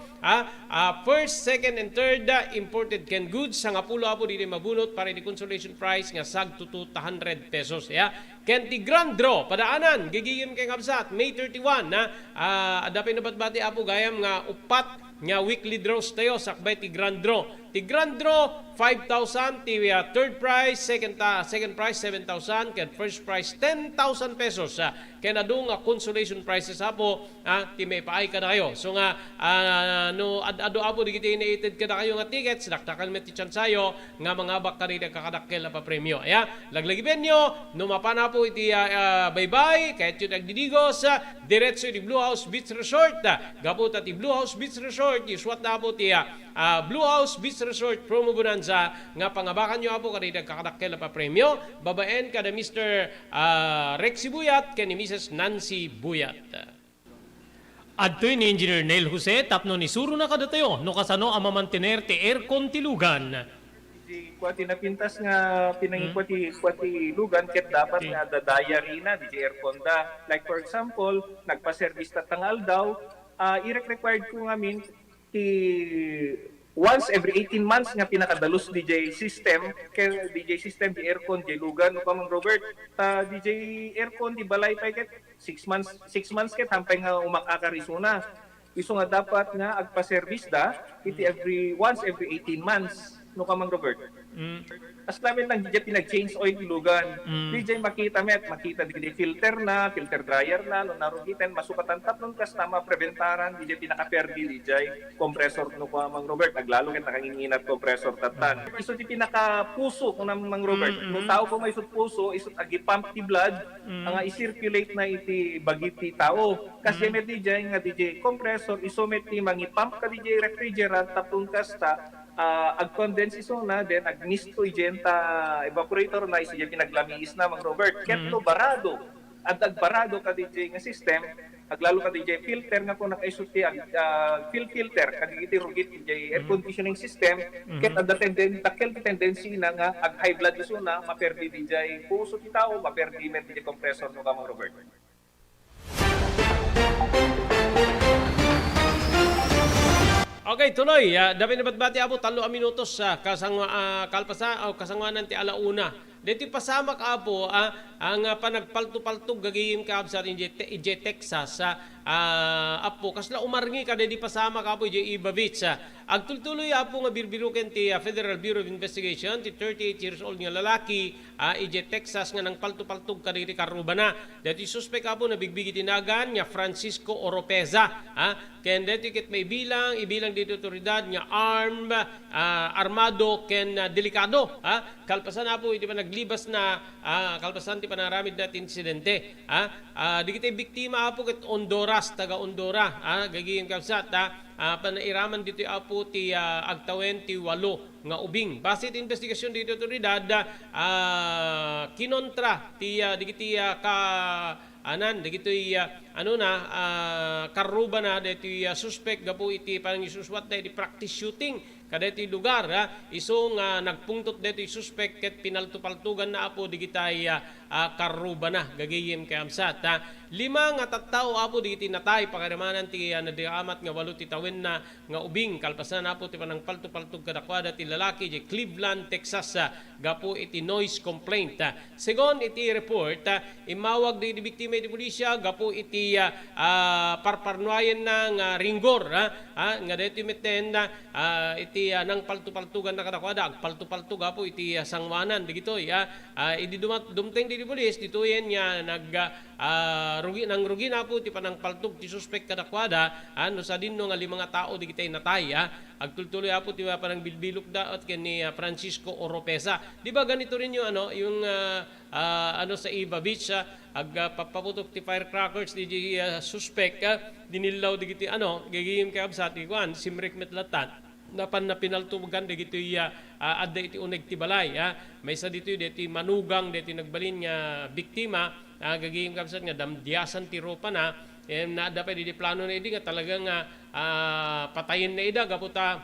First, second, and third imported canned goods sa ngapulo apo di mabunot para di consolation price nga sag to 200 pesos. Ken ti grand draw padaanan gigigim kay kabsat May 31 adapay na batbati apo gayam nga upat nga weekly draws tayo sakbay ti grand draw. Ti grand draw 5,000, ti third prize, second prize 7,000, ken first prize 10,000 pesos. Ken adu nga consolation prizes apo ti may paay ka na kayo. So nga no adu apo di kiti iniited ka na kayo nga tickets dakdakan met ti tsansayo nga mga bakari na kakadakkel na pa premyo. Laglagiben nyo no mapana po iti bye-bye kahit yung nagdidigos diretso di Blue House Beach Resort. Gapot at ti Blue House Beach Resort iswat na po ti Blue House Beach Resort Promo Bonanza nga pangabakan nyo po kanina kakadakkel na pa premyo. Babaen kada Mr. Rexy Buyat ken ni Mrs. Nancy Buyat. Adtoy ni Engineer Neil Jose tapno ni suro na kadatayo no kasano ang mamantener ti aircon ti lugan. Di kwati napintas nga pinangikwati lugan ket dapat nga dadayari na di aircon da. Like for example, nagpa-service tatangal daw, i-required ko ngamin ti once every 18 months nga pinakadalos DJ system kay DJ system di aircon di lugan no Mang Robert DJ aircon di balay pa ket 6 months ket hampay nga umakakarisuna iso nga dapat nga agpa-service da iti once every 18 months no Mang Robert. As namin lang DJ pinag-change oil ilugan. DJ makita di filter dryer na no narugitan masukatan tatlong kas tama preventaran DJ pinaka-perdi DJ compressor no Mang Robert naglalo ket nakanginginat compressor tatan. Iso ti pinaka-puso no Mang Robert. No tao ko may isut puso isut agi pump ti blood nga i-circulate na iti bagiti tao. Kasi met DJ nga DJ compressor iso met ti mangi-pump ka DJ refrigerant tatlong kas ta ag-condense iso na then agnisto igenta evaporator na isi pinaglamiis na Mang Robert ketlo barado at agbarado ka DJ nga system aglalo ka DJ filter nga kung nakaisuti filter kagiti rugit DJ air conditioning system ket adda tendency na nga ag high blood iso na maperdi DJ puso ti tao maperdi met DJ compressor no Mang Robert. Okay, tuloy. Dapat na batbati apo talo a minutos sa kasangwanan ti alauna. Dito pasama ka apo ang panagpalto-paltog gagayim ka sa IJ Texas apo kasla umarngi ka di pasama ka apo IJ Ibavich. Agtultuloy apo nga birbiruken ti Federal Bureau of Investigation ti 38 years old nga lalaki IJ Texas nga nang palto-paltog ka diti Carubana. Dito suspect apo na bigbigi tinagan nga Francisco Oropeza. Ken dito ket may ibilang dito otoridad nga armado ken delikado. Kalpasan apo iti pa naglibas na kalpasan ti panaramid na insidente. Di kita biktima apo ket Honduras taga Honduras gagiyem kapsat panairaman dito apo ti agtawen ti 8 nga ubing. Base ti investigasyon dito otoridad kinontra ti digiti digitoy karuba na ditoy suspect gapo iti parang isuswat na iti practice shooting kada iti lugar iso nga nagpungtot dito suspect ket pinaltupaltugan na apo digitay karuba na gagayem kay amsat 5 nga tattao apo digiti natay pakadamanan ti nadikamat nga 8 ti tawen na nga ubing kalpasan apo ti panang paltupaltug kadakwada ti lalaki di Cleveland, Texas gapo iti noise complaint. Segon iti report imawag di biktima iti pulisya gapo iti parparnuayen na nga ringgor nga dito meten iti nang paltupaltugan na kadakwada agpaltupaltug apo iti sangwanan digitoy idi dumteng di pulis ditoyen nga rugi na po ti panang paltug ti suspect kadakwada no sa dinno nga 5 nga tao digitay natay agtultuloy apo ti panang bilbilok daot ken ni Francisco Oropeza. Di ba ganito rin yung sa Iba Beach agpapaputok ti firecrackers di suspect dinilaw digiti gagiyim kay absat ti kwan simrek metlatan napan na pinaltugan dito adda iti uneg ti balay may sa dito manugang dito nagbalin nga biktima gagayim kapsat nga damdiasan ti ropa na dapat di plano na idi nga talagang patayin na ida gaputa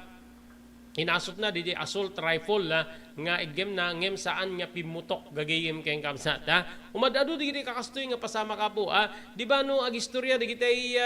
inasot na di assault rifle nga igem na ngem saan nga pimutok gagayem keng kamsat ha. Umadado digiti kakastoy nga pasama ka po di ba no ag istorya digitay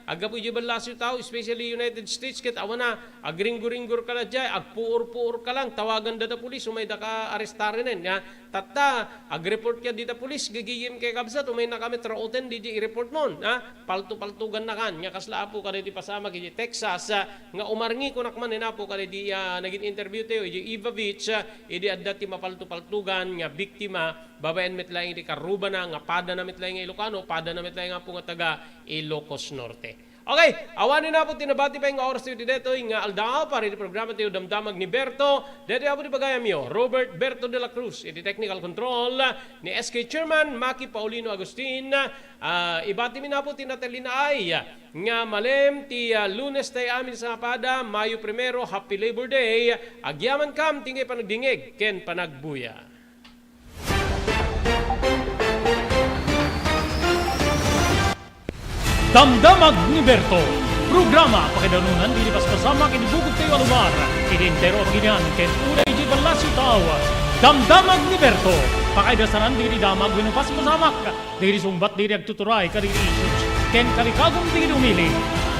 agapu di balasyo tao especially United States ket awan na agringgur-ringgur ka na dyan agpuor-puor ka lang tawagan da pulis umay da ka arestarin ya tatta agreport ka dita pulis gagayem kay kamsat umay na kami traoten di i-report mon paltu-paltugan na kan nya kasla po kada di pasama kiti Texas nga umarngi ko nakman na po kada di naging interview tayo Ivavich idi adda ti mapaltu-paltugan nga biktima babaen metlaing di Karuba na nga pada na metlaing nga Ilocano pada na metlaing nga po nga taga Ilocos Norte. Okay, awanin na po tinabati pa yung oras tayo dito nga aldao para di programa tayo damdamag ni Berto. Dito po di pagayam yo, Robert Berto de la Cruz, iti technical control ni SK Chairman Maki Paulino Agustin. Ibati mi na po tinatelina ay nga malem ti Lunes tayo amin sa pada, Mayo 1, Happy Labor Day. Agyaman kam tingay panagdingig ken panagbuya. Damdamag ni Berto. Programa pakidanunan dili pas kasama kinibugod tayo alubar. Identero paginian ken unay di balasyo tao. Damdamag ni Berto. Pakaidasaran dili damag wenno pas masamak. Dili sumbat dili agtuturay kadiri issues. Ken kalikagong dili umili.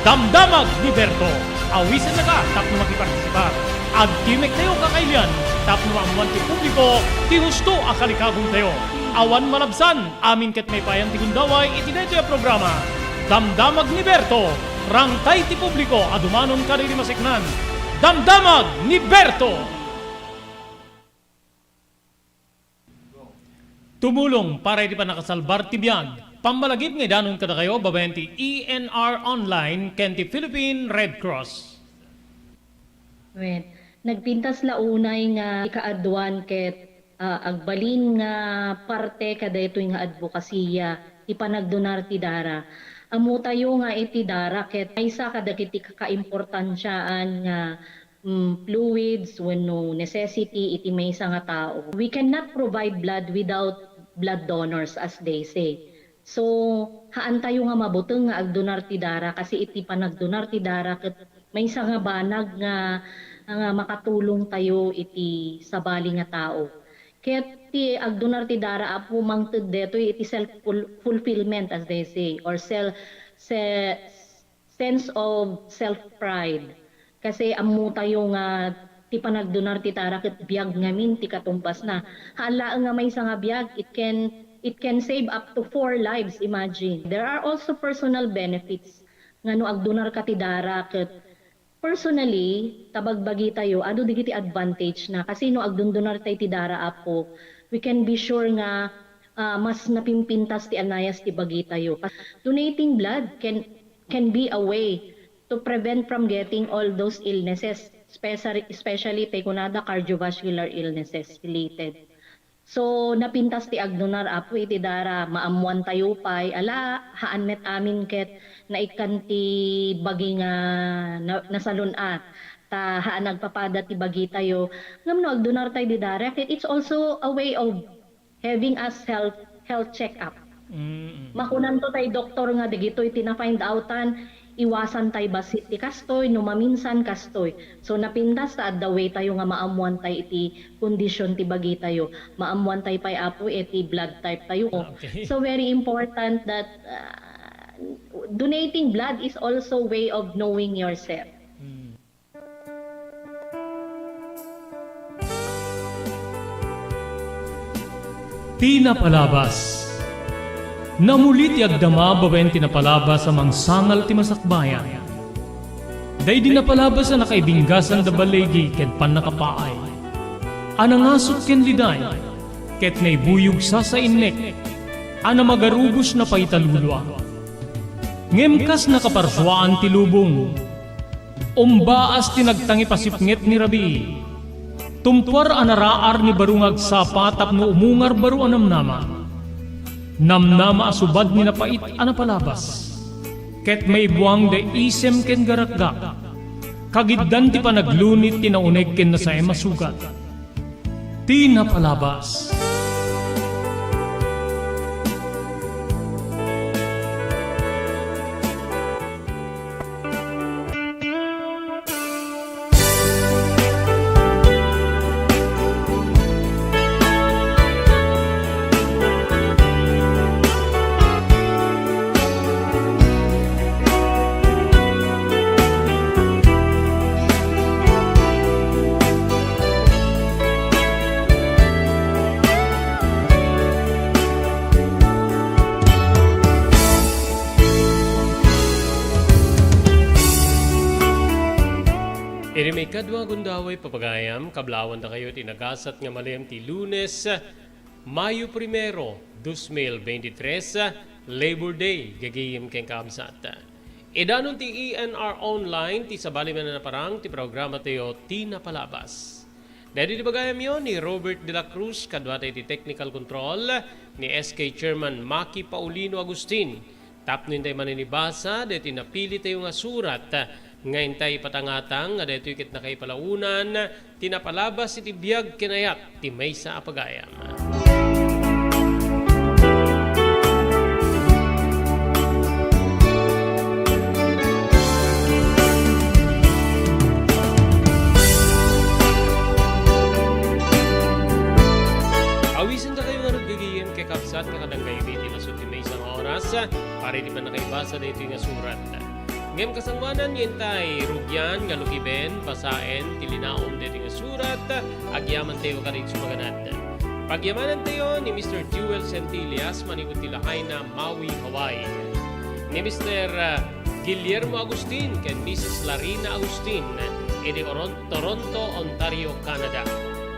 Damdamag ni Berto. Awisan na ka tapno makipartisipar. Agtimek tayo kakailian tapno maamuan ti publiko ti husto a kalikagong tayo. Awan malabsan amin ket may payang ti gundaway iti daytoy programa. Damdamag ni Berto, rangtay ti publiko, adumanon ka rin masiknan. Damdamag ni Berto! Tumulong para hindi pa nakasalbar ti biyag. Pamalagip nga danon kada kayo, babayan ti ENR Online, ken ti Philippine Red Cross. Well, nagpintas launay nga ikaadwan ket agbalin nga parte kada ito nga advokasya, ipanagdonar ti dara. Amo tayo nga iti dara ket maysa kadagiti kakaimportansyaan nga fluids wenno necessity iti maysa nga tao. We cannot provide blood without blood donors as they say. So haan tayo nga mabuteng nga agdonar ti dara kasi iti panagdonar ti dara ket maysa nga banag nga makatulong tayo iti sabali nga tao. Ket ti agdonar ti dara apo mangted deto iti self-fulfillment as they say or sense of self-pride. Kasi ammo tayo nga ti panagdonar ti dara ket biag ngamin ti katumpas na. Hala nga may nga biag it can save up to 4 lives, imagine. There are also personal benefits nga no agdonar ka ti dara ket personally, tabagbagi tayo, ado digiti advantage na kasi no agdundunar tayo ti dara apo, we can be sure nga mas napimpintas ti anayas ti bagi tayo. Donating blood can be a way to prevent from getting all those illnesses, especially pekunada cardiovascular illnesses related. So napintas ti agdonar apo iti dara maamuan tayo pay ala haan met amin ket naikan ti bagi nga nasalunat ta haan nagpapada ti bagi tayo ngamno agdonar tayo di dara ket it's also a way of having us health check up. Makunan to tayo doktor nga digito iti na find outan iwasan tayo basit ti kastoy no maminsan kastoy. So napintas ta the way tayo nga maamuan tayo iti kondisyon ti bagi tayo. Maamuan tayo pay apo iti blood type tayo. Okay. So very important that donating blood is also way of knowing yourself. Tinapalabas. Namulit yagdama babaen tinapalabas sa mangsangal ti masakbayan. Day di napalabas na nakaibinggasan da balegi ket panakapaay. Anangasot ken liday ket naibuyog sa innek. Ana magarubos na paitalulwa. Ngemkas nakaparswaan ti lubong. Umbaas tinagtangi pasipnget ni Rabi. Tumpar anaraar ni barungag sapa tapno umungar baru anamnama. Namnama asubad ni napait anapalabas. Ket may buwang de isem ken garakgak. Kagiddan ti panaglunit tinauneg ken nasae masugat. Tinapalabas. May kadwa gundaway papagayam, kablawan na kayo tinagasat nga malem ti Lunes, Mayo 1, 2023, Labor Day, gagayim keng kaabsat. Idanon ti ENR Online, ti sabali man na parang, ti programa tayo, ti napalabas. Dahil di bagayam yun ni Robert De La Cruz, kadwa tayo ti Technical Control, ni SK Chairman Maki Paulino Agustin. Tapnin tayo maninibasa, dahil tinapili tayo nga surat, ngayon tayo patangatang, dahil ito ikit na kayo palaunan, tinapalabas iti biyag kinayat, ti may sa apagayam. Awisan na kayo nga nagbigayim kay Kapsat nga kadang kayo dito na suti may isang oras para di man nakaibasa dito yung surat. Ngayong kasangwanan yun tayo rugyan nga lukiben, basaen, tilinaon dito yung surat, agyaman tayo ka rin sumaganad. Pagyamanan tayo ni Mr. Jewel Centillas, manibot tilahay na Maui, Hawaii. Ni Mr. Guillermo Agustin kay Mrs. Larina Agustin, edi Toronto, Ontario, Canada.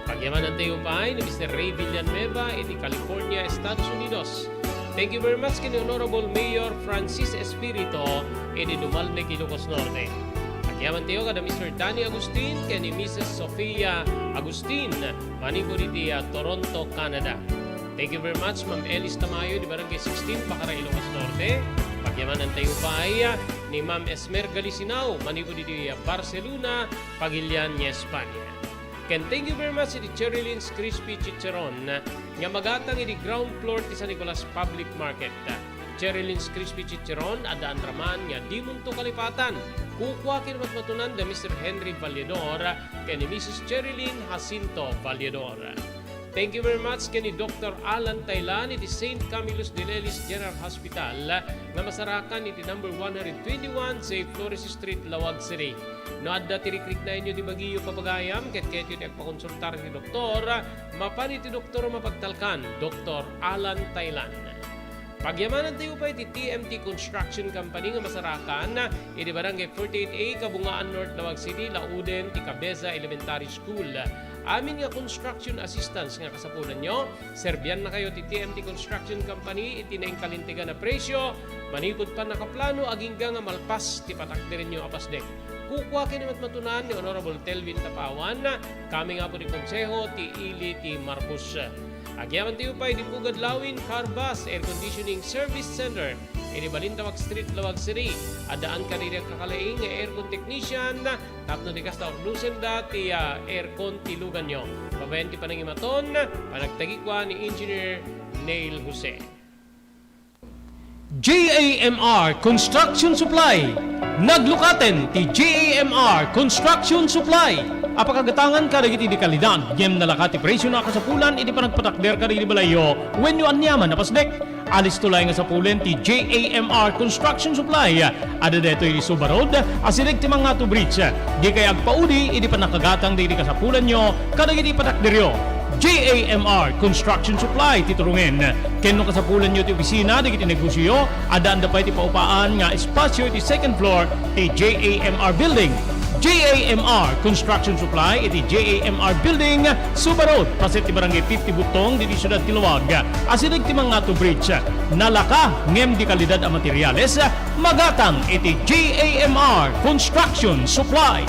Pagyamanan tayo pa ni Mr. Ray Villanueva, edi California, Estados Unidos. Thank you very much kini Honorable Mayor Francis Espirito, edi Dumalne, Ilocos Norte. Pagyamanan tayo kada Mr. Danny Agustin, kay ni Mrs. Sofia Agustin, manibot iti Toronto, Canada. Thank you very much Ma'am Elis Tamayo, di Barangay 16, Bacara, Ilocos Norte. Pagyamanan tayo pa ni Ma'am Esmer Galisinao, manibot iti Barcelona, Pagilian, Espanya. Ken thank you very much iti Cherylins Crispy Chicharon nga magatang iti ground floor ti San Nicolas Public Market. Cherylins Crispy Chicharon adaan raman nga di munto kalipatan. Kukwa kinmatmatunan da Mr. Henry Valledor ken ni Mrs. Cherylin Jacinto Valledor. Thank you very much kay ni Dr. Alan Taylan iti St. Camillus de Lelis General Hospital nga masarakan iti number 121 sa Flores Street, Lawag City. No adda tirikrik na inyo di Baguio papagayam ket iti agpakonsultar ni doktor mapan iti doktor mapagtalkan Dr. Alan Taylan. Pagyamanan tayo pa iti TMT Construction Company nga masarakan iti Barangay 48A Kabungaan North, Lawag City, Lauden, ti Cabeza Elementary School. Amin nga construction assistance nga kasapunan nyo, serbian na kayo ti TMT Construction Company iti naing kalintigan na presyo, manipod pa nakaplano aging nga malpas ti patakdirin nyo apasdek. Kukwa kinamat matunan ni Honorable Telvin Tapawan, kami nga po ni Konseho ti Ili ti Marcos. Agyaman tayo pa iti Pugad Lawin Car Bus Air Conditioning Service Center iti Balintawak Street, Lawag City. Adaan ka rin kakalaing aircon technician, tapno di kasta Lucenda ti aircon ti lugan nyo. Babayan ti panangimaton, panagtagi kwa ni Engineer Neil Jose. JAMR Construction Supply. Naglukaten ti JAMR Construction Supply. Apakagatangan ka rin iti kalidad. Yem nalakati presyo na kasapulan iti panagpatakder ka rin balayo when you anyaman napasdek. Alis tulay nga sa pulen ti JAMR Construction Supply. Ada deto iti Subarod, asirig ti mga to bridge. Di kay agpaudi iti panakagatang di kasapulan nyo kada iti patakderyo. JAMR Construction Supply titurungen. Kenno kasapulan nyo ti opisina di kiti negosyo, adaan da pa iti paupaan nga espasyo iti second floor ti JAMR Building. JAMR Construction Supply iti JAMR Building, Subarod, pasit ti Barangay 50 Butong, di Siyudad Tiluwag. Asirig ti mga to bridge. Nalaka ngem di kalidad a materyales, magatang iti JAMR Construction Supply.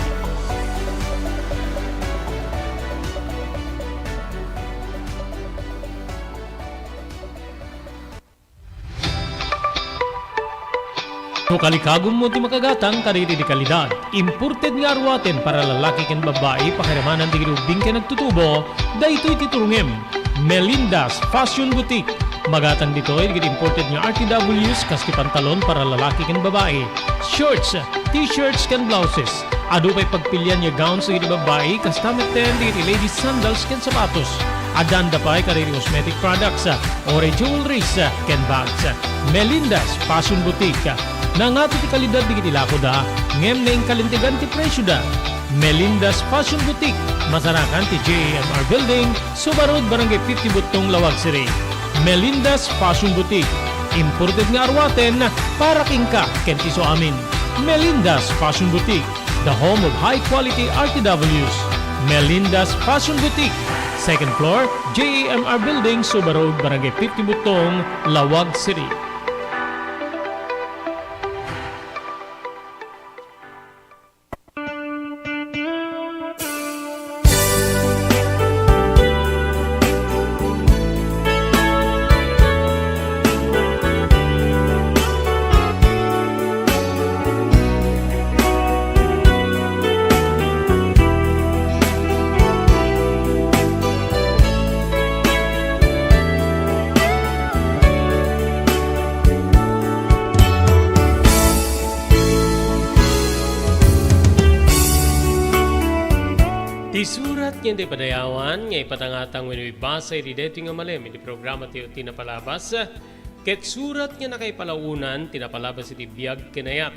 No kalikagom mo ti makagatang kariri di kalidad. Imported nga arwaten para lalaki ken babae pakiramanan di grubing ken nagtutubo. Daytoy titurungem. Melinda's Fashion Boutique. Magatang ditoy di imported nga RTWs kas ti pantalon para lalaki ken babae. Shorts, t-shirts ken blouses. Adu pay pagpilian nga gowns di babae kas tameten di ladies sandals ken sapatos. Adan da pay kariri cosmetic products, ore jewelries ken bags. Melinda's Fashion Boutique. Nangato ti kalidad di kiti lako da, ngem na kalintigan ti presyo da. Melinda's Fashion Boutique, masarakan ti JAMR Building, Subarod, Barangay 50 Butong, Lawag City. Melinda's Fashion Boutique, imported nga arwaten para king ka ken ti so amin. Melinda's Fashion Boutique, the home of high-quality RTWs, Melinda's Fashion Boutique. Second floor, JAMR Building, Suba Road, Barangay 50 Butong, Lawag City. Ti surat niya di padayawan, nga ipatangatang when basa di dito nga malim, di programa ti tinapalabas, ket surat niya na kay palaunan, tinapalabas iti biyag kinayat.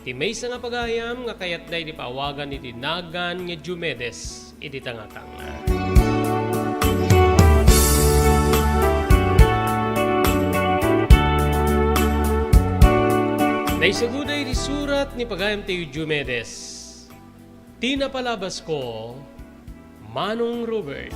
Ti may nga pagayam, nga kayat na iti paawagan iti nagan nga Jumedes, iti tangatang. Naisuguday di surat ni pagayam ti Jumedes. Tinapalabas ko, Manong Robert.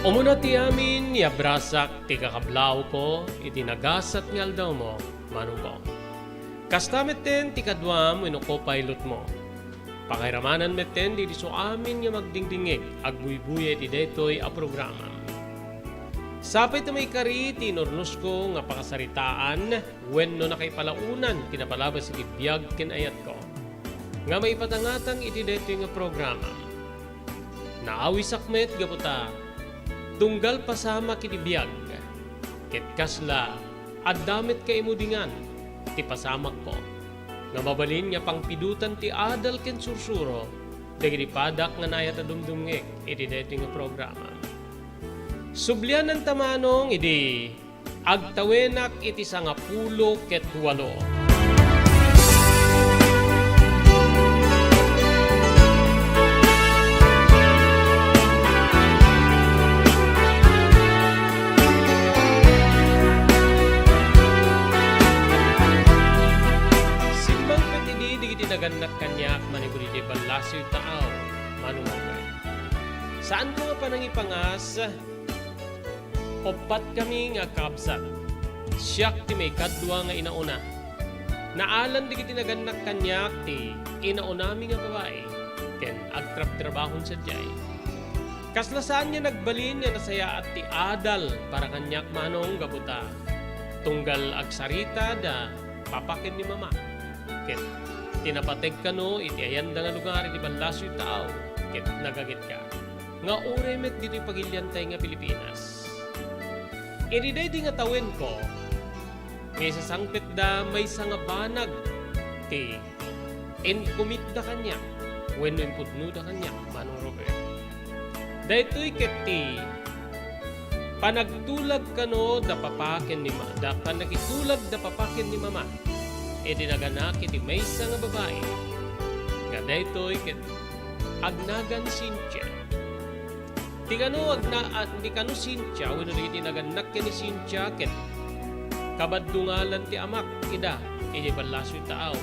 Umuna ti amin, yabrasak ti kakablaw ko, itinagasat ngal daw mo, Manong ko. Kastamit ten ti kadwam, ko pilot mo. Pakairamanan meten di so amin nga magdingdingig agbuybuye ti detoy a programa. Sapay ta may kari tinornos ko nga pakasaritaan wenno na kay palaunan tinapalabas iti biyag kinayat ko. Nga may patangatang iti detoy nga programa. Naawi sakmet gaputa tunggal pasama kiti biyag. Ket kasla addamit ka imudingan ti pasamak ko. Nga mabalin nga pangpidutan ti adal ken sursuro dagiti padak nga nayat dumdumngeg iti deti nga programa. Sublian ng tamanong idi agtawenak iti 10 ket 8. Naganak kanyak maniguri di balasyo taaw manumangay. Saan ko nga panangipangas? Opat kami nga kabsat. Siyak ti may kadwa nga inauna. Naalan di kiti naganak kanyak ti inaunami nga babae. Ken agtrab-trabahon sa jay. Kaslasaan niya nagbalin nga nasaya at ti adal para kanyak manong gabuta. Tunggal agsarita da papakin ni mama. Ken tinapateg ka no, iti ayanda nga lugar, iti balasyo tao, ket nagagit ka. Nga uremet dito yung pagilyantay nga Pilipinas. Iriday di nga tawin ko, ngay sasangpit da may nga banag, ti inkumit da kanya, wenno impudno da kanya, Manong Robert. Dahito'y ket ti panagtulag ka no, da papakin ni mama, da panagitulag da papakin ni mama, iti naganak iti maysa nga babae nga daytoy ket agnagan Cynthia. Ti kano ti kano Cynthia wenno iti naganak ken ni Cynthia ket kabadungalan ti amak ida iti balasyo taaw.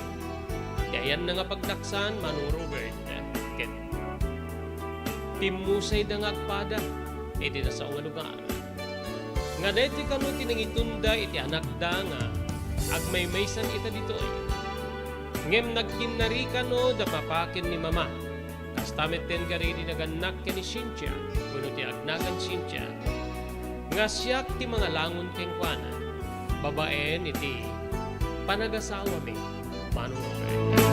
Ti ayan na nga pagdaksan Manong Robert ket timusay da nga agpada iti nasao nga lugar. Nga daytoy kano tinangitunda iti anak da nga agmaymaysan ita dito ay. Ngem nagkinari ka no da papakin ni mama. Kastamit ten ka rin naganak ka ni Cynthia. Kuno ti agnagan Cynthia. Nga siyak ti mga langon keng kwana. Babaen iti panagasawa mi. Manong Robert.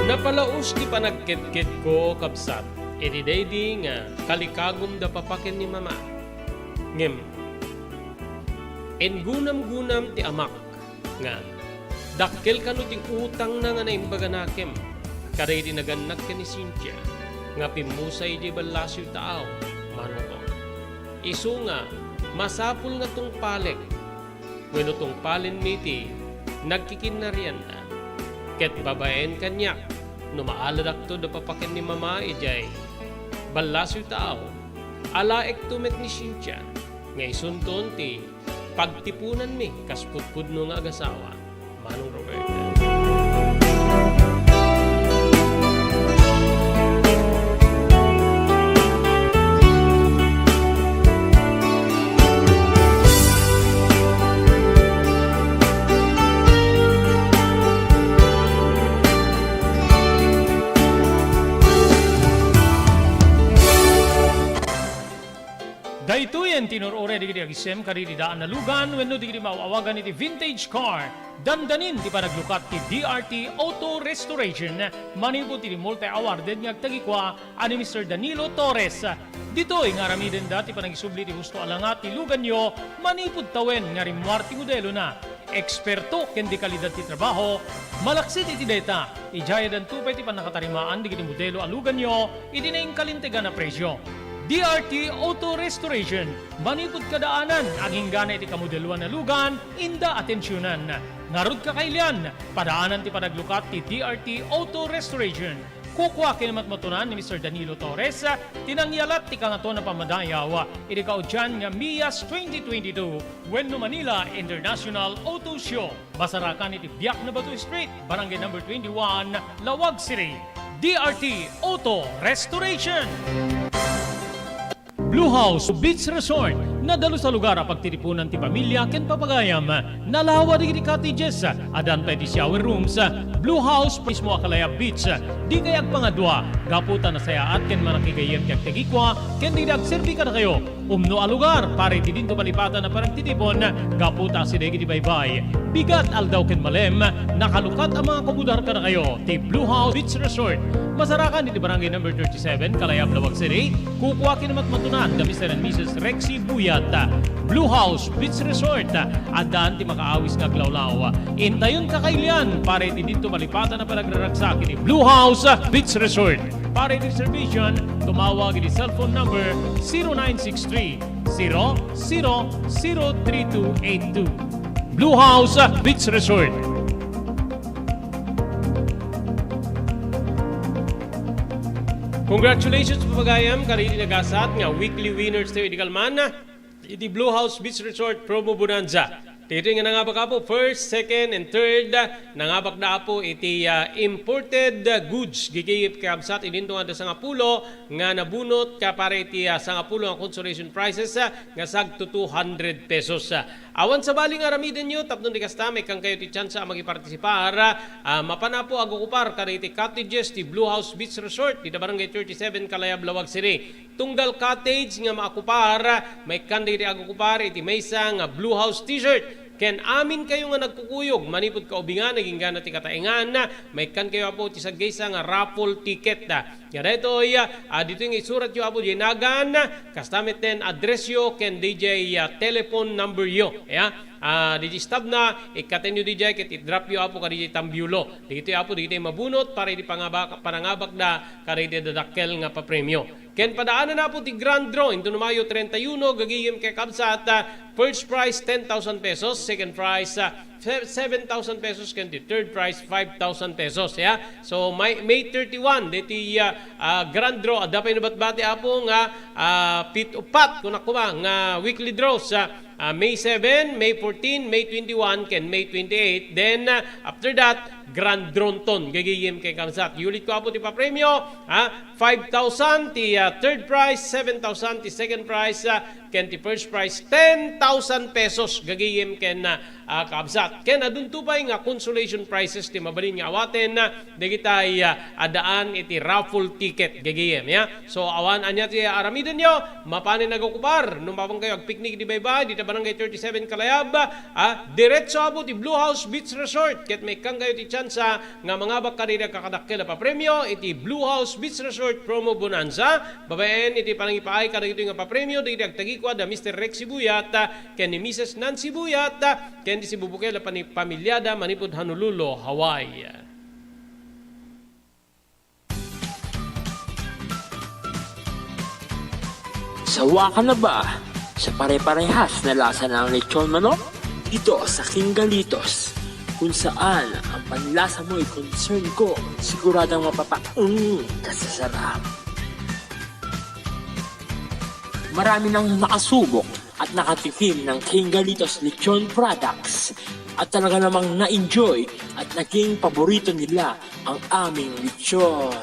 Napalaos ti panagket-ket ko kabsat, iti daydi nga kalikagom da papakin ni mama. Ngem, En gunam-gunam ti amak nga dakkel kano ti utang na nga naimbaga nakem kaday di naganak ka ni Cynthia nga pimusay di balasyo taaw mano ko. Isu nga masapul nga tong palek wenno tong palen miti nagkikinaryan na ket babaen kanyak no maaladak to da papaken ni mama ijay balasyo taaw ala ektumet ni Cynthia nga isunton ti pagtipunan mi kasputpudno nga agasawa Manong Roberta. Daytoyen tinurore digiti agisem karidi daan na lugan wenno digiti mauawagan iti vintage car. Dandanin ti panaglukat ti DRT Auto Restoration. Manipod ti multi-awarded nga agtagikwa ani Mr. Danilo Torres. Ditoy nga ramiden dati panagisubli ti husto alangat ti lugan nyo manipod tawen nga rimwar ti modelo na. Eksperto ken di kalidad ti trabaho, malaksit iti data. Ijaya dan tupay ti panakatarimaan digiti modelo alugan nyo iti na kalintegan na presyo. DRT Auto Restoration. Manipod kadaanan, aging gana iti kamodeluan na lugan, inda atensyonan. Ngarod kakailian, padaanan ti panaglukat ti DRT Auto Restoration. Kukwa kinamat matunan ni Mr. Danilo Torres, tinangyalat ti kangato na pamadayaw, iti kaudyan nga MIAS 2022, Wenno Manila International Auto Show. Basarakan iti Biak na Batu Street, Barangay number 21, Lawag City. DRT Auto Restoration. Blue House Beach Resort. Nadalo sa lugar pagtitipunan ti pamilya ken papagayam. Nalawa di cottages. Adan pa ti shower rooms. Blue House mismo akalaya beach. Di kayag pangadwa. Gaputan na saya at ken manakigayem kag tegikwa. Ken di nagserbi ka na kayo. Umno a lugar pare ti dinto palipatan na parang titipon. Gaputa si degi di baybay. Bigat aldaw ken malem. Nakalukat ang mga komudar ka na kayo. Ti Blue House Beach Resort. Masarakan di barangay number 37 Kalayab, Lawag City. Kukuha kinamat matunan da Mr. and Mrs. Rexy Buyat. Blue House Beach Resort. Adan ti makaawis nga glawlaw. Intayon kakailian pare ti dito malipatan na panagraragsak ni Blue House Beach Resort. Pare ti reservation, tumawag ni cellphone number 0963 003282. Blue House Beach Resort. Congratulations papagayam karili nagasat nga weekly winners tayo di kalman iti Blue House Beach Resort Promo Bonanza. Dito nga nangabak po first, second, and third nangabak na po iti imported goods gigayip kabsat idinto nga sa ngapulo nga nabunot ka pare iti sa ngapulo ang consolation prizes nga sag to 200 pesos. Awan sa baling aramiden nyo, tapnon di kasta, may kang kayo ti chance magipartisipar. Mapana po agukupar kada iti cottages ti Blue House Beach Resort dito barangay 37 Kalayab, Lawag City. Tunggal cottage nga maakupar, may kang iti agukupar iti may nga Blue House t-shirt. Ken amin kayo nga nagkukuyog, manipod ka ubingan, naging gana ti kataingan na, may kan kayo po ti sagaysa nga raffle ticket na. Yan ito dito yung isurat yung apo nagan, kastamit ten address yo, ken DJ telephone number yo. DJ stab na, ikaten nyo DJ, ket i-drop yo apo ka DJ Tambiulo. Dito yung apo, dito yung mabunot, para di panangabak na, kare di dadakkel nga papremyo. Ken padaanan na po ti Grand Draw, into na Mayo 31, gagiyim kay Kabsat, first prize 10,000 pesos, second prize 7,000 pesos, ken the third prize 5,000 pesos. So May 31, diti Grand Draw, adapay na batbati apo nga pit-upat, kung nakuma, nga weekly draws, May 7, May 14, May 21, ken May 28. Then, after that, Grand Dronton, gagiyim kay Kamsat. Ulit ko apo ti papremyo, 5,000 ti third prize, 7,000 ti second prize, ken ti first prize, 10,000 pesos, gagiyim ken Kamsat. Ken adun tupay nga consolation prizes ti mabalin nga awaten, dagitay adaan iti raffle ticket, gagiyim. So, awan anya ti aramiden nyo, mapanin nagukupar, numapang kayo agpiknik di baybay, dito barangay 37 Kalayab, diretso abo ti Blue House Beach Resort, ket may kang kayo ti tsansa nga mga bakarira kakadakkel na papremyo, iti Blue House Beach Resort Promo Bonanza, babaen iti panangipaay kada ito nga papremyo, dito agtagi ko da Mr. Rex Sibuyat, ken ni Mrs. Nancy Buyat, ken di si Bubukela pamilyada manipod Honolulu, Hawaii. Sawa ka na ba sa pare-parehas na lasa ng lechon manok? Dito sa King Galitos, kung saan ang panlasa mo ay concern ko, siguradang kasasarap. Marami nang nakasubok at nakatikim ng King Galitos lechon products at talaga namang na-enjoy at naging paborito nila ang aming lechon.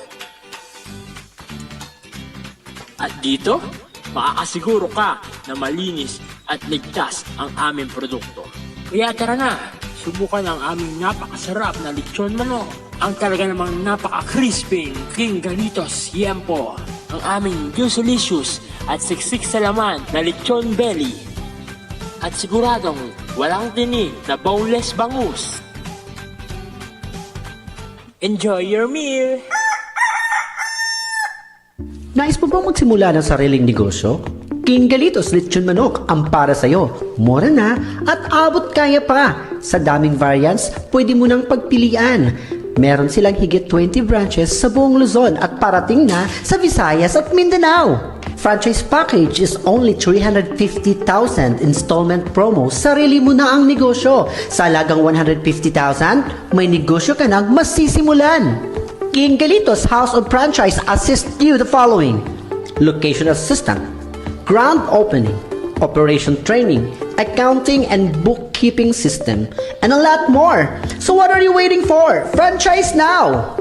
At dito, makakasiguro ka na malinis at ligtas ang aming produkto. Kaya tara na, subukan ang aming napakasarap na lechon manok. Ang talaga namang napaka-crispy King Galitos Yempo. Ang aming juicelicious at siksik sa laman na lechon belly. At siguradong walang tinig na boneless bangus. Enjoy your meal! Nais mo bang magsimula ng sariling negosyo? King Galitos Lechon Manok ang para sa'yo. Mura na at abot kaya pa. Sa daming variants, pwede mo nang pagpilian. Meron silang higit 20 branches sa buong Luzon at parating na sa Visayas at Mindanao. Franchise package is only 350,000 installment promo. Sarili mo na ang negosyo. Sa halagang 150,000, may negosyo ka nang masisimulan. King Galitos House of Franchise assists you the following: location assistant, grand opening, operation training, accounting and bookkeeping system, and a lot more. So what are you waiting for? Franchise now!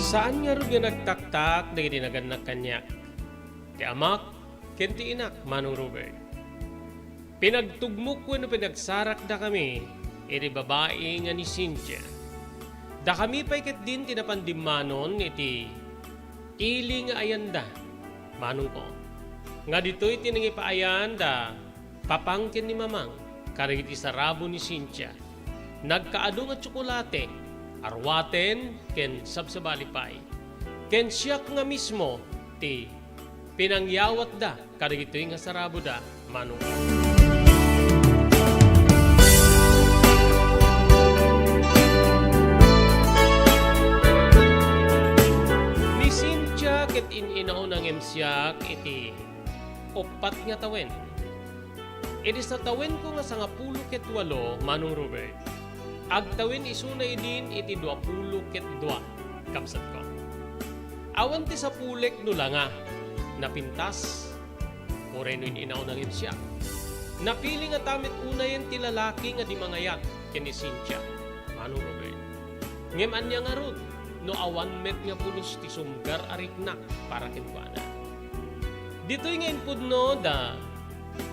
Saan nga rin nga nagtaktak na ginaganak kanya? Ti amak, ken ti inak, Manong Robert. Pinagtugmok ko na pinagsarak da kami, iti babae nga ni Cynthia. Da kami pa ikat din tinapandimanon iti ili nga ayanda, Manong ko. Nga dito'y tinangipaayan da papangkin ni Mamang, karang iti sarabo ni Cynthia. Nagkaado nga tsokolate, arwaten ken sabsabalipay. Ken siyak nga mismo ti pinangyawat da karang ito'y nga sarabo da, Manong. Ni Cynthia ket ininaw ng emsyak iti opat nga tawen. Iti sa tawen ko nga sa nga 18, Manong Robert. Agtawin isunay din iti 22 kapsat ko. Awan ti sa pulek no langa, napintas, koreno inaw ng imsya. Napili nga tamit unayan ti lalaki nga di mangayat kini Cynthia, Manong Robert. Ngeman niya nga rod, no awan met nga pulos ti sumgar ariknak para kinkuana. Dito'y nga inpudno da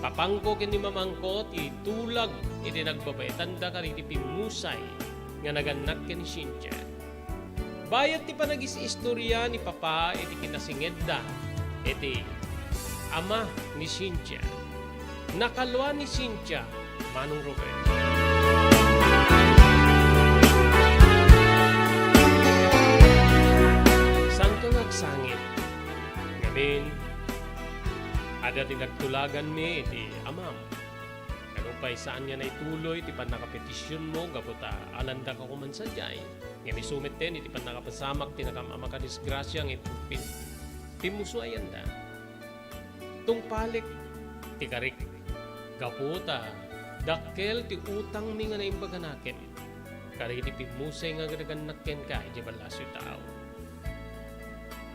papangko ken ni mamangko ti tulag iti nagbabayatan da kari ti pimusay nga naganak ken ni Cynthia. Bayat ti panagis-istorya ni papa iti kinasinged da iti ama ni Cynthia. Nakalwa ni Cynthia, Manong Robert. Santo nagsangit. Ngamin, ada tinagtulagan mi iti amam. Nagupay saan niya na ituloy iti panakapetisyon mo gabuta alanda ka kuman sadyay. Nga misumit din iti panakapasamak tinakamama ka disgrasya ng itupin. Timuso ayan da. Tungpalik ti karik. Gaputa dakkel ti utang mi nga naimbaganaken. Kari iti pimusay nga ganagan ka iti balasyo tao.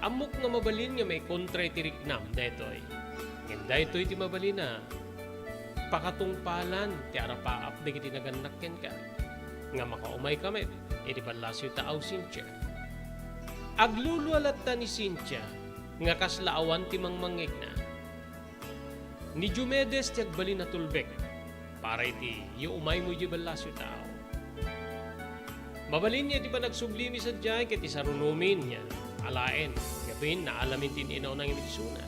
amok nga mabalin nga may kontra iti riknam daytoy. Ngem daytoy iti mabalin na pakatungpalan ti arapaap dagiti naganakken ka nga makaumay kami iti balasyo taaw Cynthia. Aglulualat ta ni Cynthia nga kaslaawan ti mangmangeg na. Ni Diomedes ti agbalin na tulbek para iti umay mo iti balasyo tao. Mabalin niya di ba nagsublimi sa diyay ket isarunumin niya alaen gabin na alamin tin inaw nang inisuna.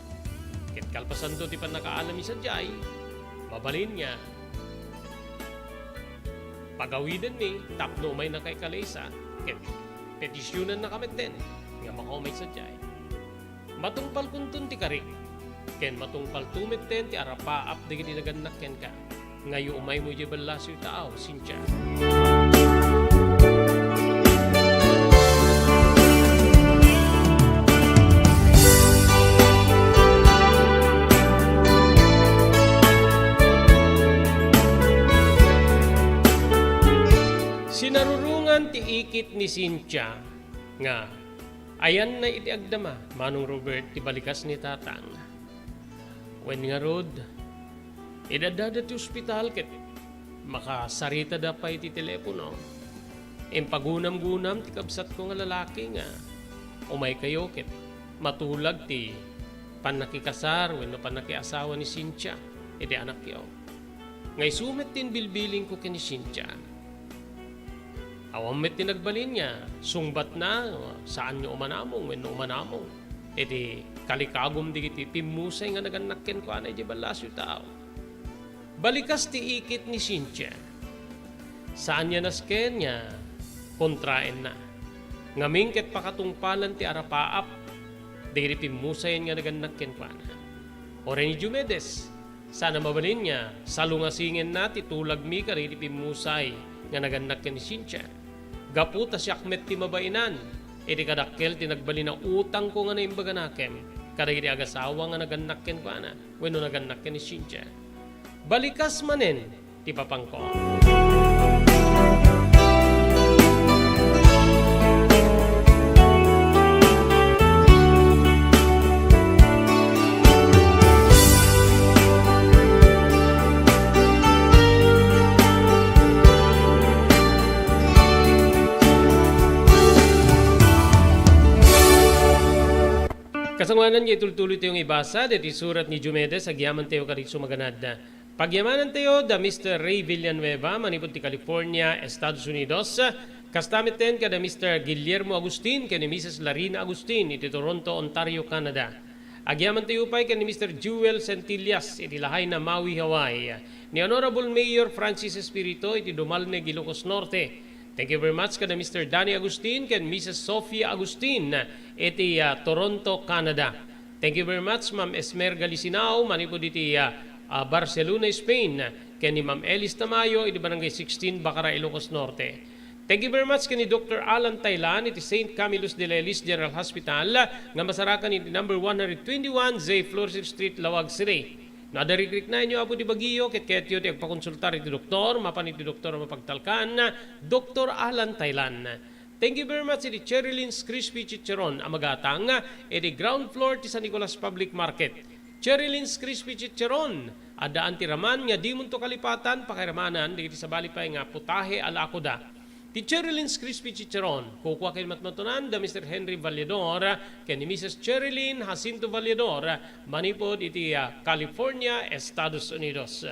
Ket kalpasan do ti pa nakaalami sa diyay mabalin niya pagawidan ni tapno may nakay kalaysa ket petisyonan na kamit din nga makaumay sa diyay. Matungpal kuntun ti karik ken matungpal tumit ten ti arapaap dagiti naganakken ka ngayo umay mo iti balasyo taaw Cynthia. Sinarurungan ti ikit ni Cynthia nga ayan na iti agdama Manong Robert ti balikas ni tatang. When nga rod idadada ti ospital ket makasarita da pa iti telepono. Pagunam-gunam ti kabsat ko nga lalaki nga umay kayo ket matulag ti panakikasar wenno panakiasawa ni Cynthia iti anak yo. Ngay sumet tin bilbiling ko ken ni Cynthia. Awam met tinagbalin niya, sungbat na, saan nyo umanamong, when umanamong. Iti kalikagom di kiti pimusay nga naganakken ko anay di balasyo tao. Balikas ti ikit ni Cynthia. Saan niya nasken niya, kontraen na. Ngaming ket pakatungpalan ti arapaap, di kiti pimusay nga naganakken ko anay. Ore ni Diomedes, sana mabalin niya, salungasingen na ti tulag mi kari ti pimusay nga naganakken ni Cynthia. Gaputa siyak met ti mabainan. Iti kadakkel ti nagbali na utang ko nga naimbaga nakem. Kada iti agasawa nga naganakken ko ana. Wenno naganakken ni Cynthia. Balikas manen ti papangko. Kasangwanan niya itultuloy tayong ibasa deti surat ni Diomedes agyaman tayo karik sumaganad. Pagyamanan tayo da Mr. Ray Villanueva manipod ti California, Estados Unidos. Kastamit ten kada Mr. Guillermo Agustin ken ni Mrs. Larina Agustin iti Toronto, Ontario, Canada. Agyaman tayo pay ken ni Mr. Jewel Centillas iti Lahaina na Maui, Hawaii. Ni Honorable Mayor Francis Espirito iti Dumalne, Ilocos Norte. Thank you very much kada Mr. Danny Agustin ken Mrs. Sofia Agustin iti Toronto, Canada. Thank you very much Ma'am Esmer Galisinao manipod iti Barcelona, Spain ken ni Ma'am Elis Tamayo iti Barangay 16 Bacara, Ilocos Norte. Thank you very much ken ni Dr. Alan Taylan iti St. Camillus de Lelis General Hospital nga masarakan iti number 121 Z. Florissant Street, Lawag City. Nadarikrik na inyo apo di Baguio, ket ketyo ti agpakonsultar iti doktor, mapan iti doktor mapagtalkan, Dr. Alan Taylan. Thank you very much iti Cherylyn's Crispy Chicharon, amagatang, iti ground floor ti San Nicolas Public Market. Cherylyn's Crispy Chicharon, adaan ti raman nga di munto kalipatan, pakiramanan, di sa balipay nga putahe ala akoda. Ti Cherylyn's Crispy Chicharon, kukuha kayo matmatunan da Mr. Henry Valledor, ken ni Mrs. Cherylyn Jacinto Valledor, manipod iti California, Estados Unidos.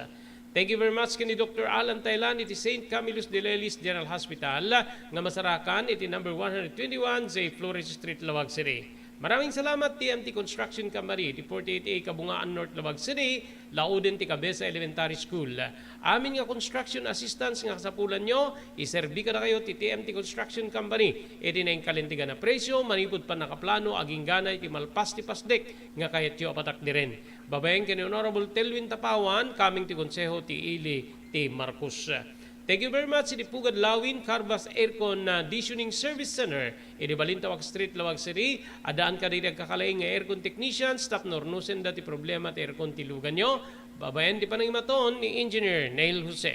Thank you very much ken ni Dr. Alan Taylan iti St. Camillus de Lelis General Hospital, nga masarakan iti number 121 Z. Flores Street, Lawag City. Maraming salamat TMT Construction Company, di 48A Kabungaan North, Lawag City, Lauden ti Cabeza Elementary School. Amin nga construction assistance nga kasapulan nyo, iserbi ka na kayo ti TMT Construction Company. Iti na yung kalintigan na presyo, manipod pa nakaplano, aging ganay ti malpas ti pasdek, nga kayat yo apatak di rin. Babayang kini Honorable Telwin Tapawan, kaming ti konseho ti Ili ti Marcos. Thank you very much. Iti Pugad Lawin, Carbas Aircon Conditioning Service Center. Iti Balintawak Street, Lawag City. Adaan ka rin agkakalaing nga aircon technician. Stop nornusen dati problema ti aircon tilugan nyo. Babayan di panangimaton ni Engineer Neil Jose.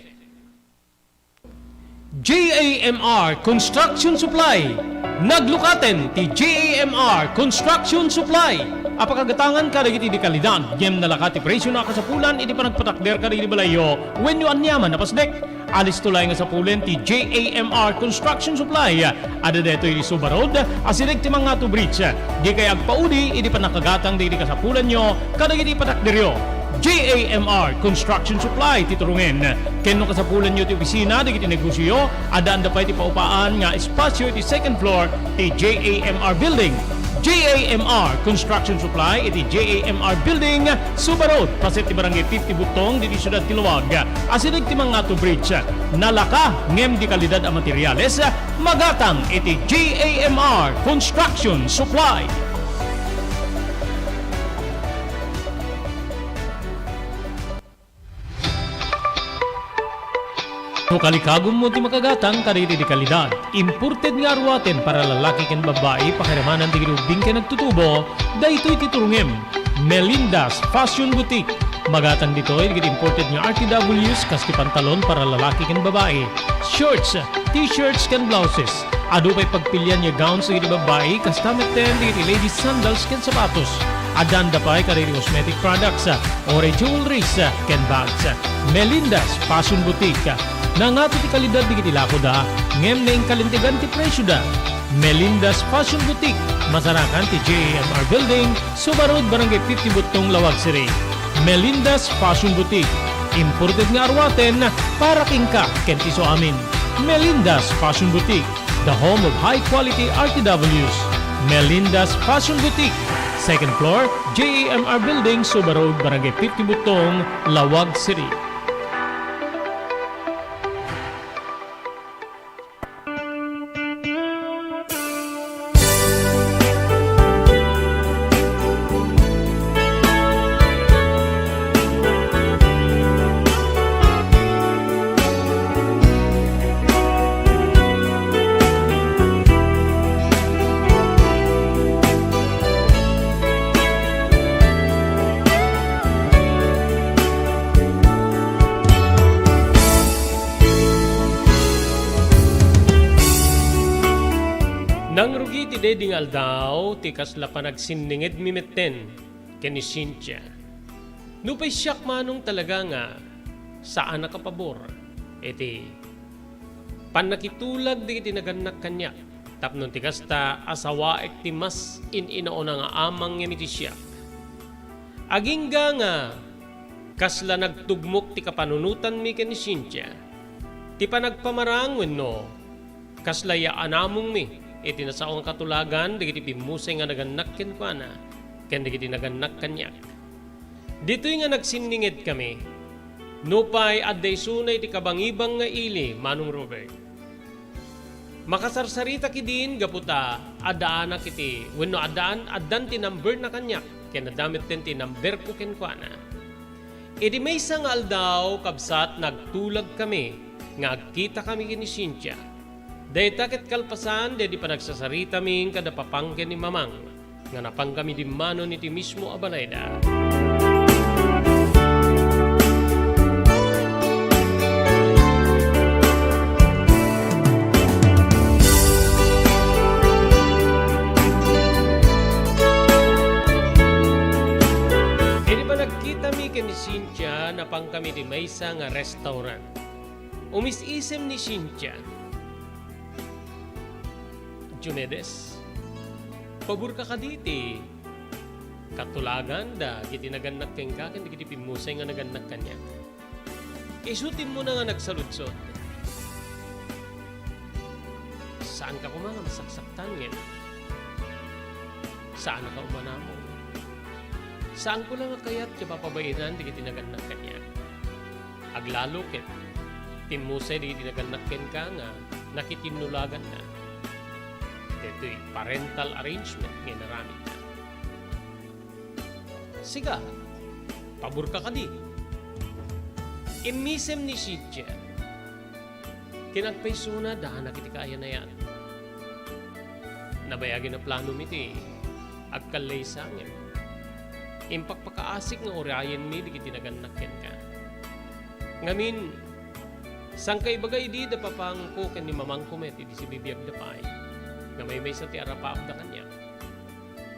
JAMR Construction Supply. Naglukaten ti JAMR Construction Supply. Apakagatangan ka dagiti di kalidad. Yem nalakati presyo na kasapulan iti panagpatakder ka dagiti balayo. When you anyaman napasdek. Alis tulay nga sa pulen ti JAMR Construction Supply. Ada deto iti Subarod. Asirig ti mga to bridge. Di kay agpaudi iti panakagatang di kasapulan nyo kadagiti patakderyo. JAMR Construction Supply titurungen. Kenno kasapulan nyo ti opisina di kiti negosyo. Ada anda pa iti paupaan nga espasyo iti second floor ti JAMR Building. JAMR Construction Supply iti JAMR Building Subarod paset ti barangay 50 Butong di Siyudad Tiluwag. Asinig ti mga to bridge. Nalaka ngem di kalidad a materyales magatang iti JAMR Construction Supply. No kalikagom mo ti makagatang kaditi di kalidad. Imported nga arwaten para lalaki ken babae pakiramanan ti ginubing ken nagtutubo. Daytoy ti turungem. Melinda's Fashion Boutique. Magatang ditoy digit imported nga RTWs kas ti pantalon para lalaki ken babae. Shorts, t-shirts ken blouses. Adu pay pagpilian nga gowns digit babae kas tameten digit ladies sandals ken sapatos. Adanda pay kaditi cosmetic products or jewelries ken bags. Melinda's Fashion Boutique. Nangato ti kalidad di kiti lako da, ngem na kalintigan ti presyo da. Melinda's Fashion Boutique, masarakan ti JAMR Building, Subarod, Barangay 50 Butong, Lawag City. Melinda's Fashion Boutique, imported nga arwaten para kingka ken ti so amin. Melinda's Fashion Boutique, the home of high-quality RTWs. Melinda's Fashion Boutique, second floor, JAMR Building, Subarod, Barangay 50 Butong, Lawag City. Nang rugi ti deding aldaw, ti kasla pa nagsinningid mimitten, ken ni Cynthia. Nupay siyak manong talaga nga, saan nakapabor, iti panakitulag di iti naganak kanya, tapnon ti kasta asawa ek ti mas inaona nga amang nga iti siyak. Agingga nga, kasla nagtugmok ti kapanunutan mi ken ni Cynthia, ti panagpamarang wenno, kasla ya anamong mi, iti nasaong katulagan, digiti pimusay nga naganak ken kuana, ken digiti naganak kanyak. Dito'y nga nagsinningit kami, nupay adday sunay ti kabangibang nga ili, Manong Robert. Makasarsarita kidin, gaputa, adaan na kiti, wenno addan ti number na kanyak, ken nadamit din ti number ko ken kuana. Iti may nga aldaw, kabsat, nagtulag kami, nga agkita kami kini Cynthia. Day takit kalpasan, day di pa nagsasarita ming kada papangkin ni Mamang, nga napang kami di mano niti mismo abalayda. E di pa nagkita mi ken ni Cynthia, napang kami di maysa nga restaurant. Umisisem ni Cynthia, Jumedes, pabor ka diti. Katulagan da, kiti naganak keng kakin, di kiti pimusay nga naganak kanya. Isutin mo na nga nagsaludsod. Saan ka kumanga masaksaktan ngayon? Saan ka umana mo? Saan ko lang kayat kaya papabayinan, di kiti naganak kanya? Aglalo ket, pimusay di kiti naganak ken ka nga, nakitinulagan na. Ito'y parental arrangement nga naramit na. Siga, pabor ka di. Imisem ni Cynthia, kinagpaysuna dahan na kiti kaya na yan. Nabayagin na plano miti, agkalay sangin. Impakpakaasik nga orayan mi, di kiti nagannakin ka. Ngamin, Sangkay bagay di da papangko ken ni mamang kumet di si bibiyag da pay. Nga may sa ti arapaap da kanya.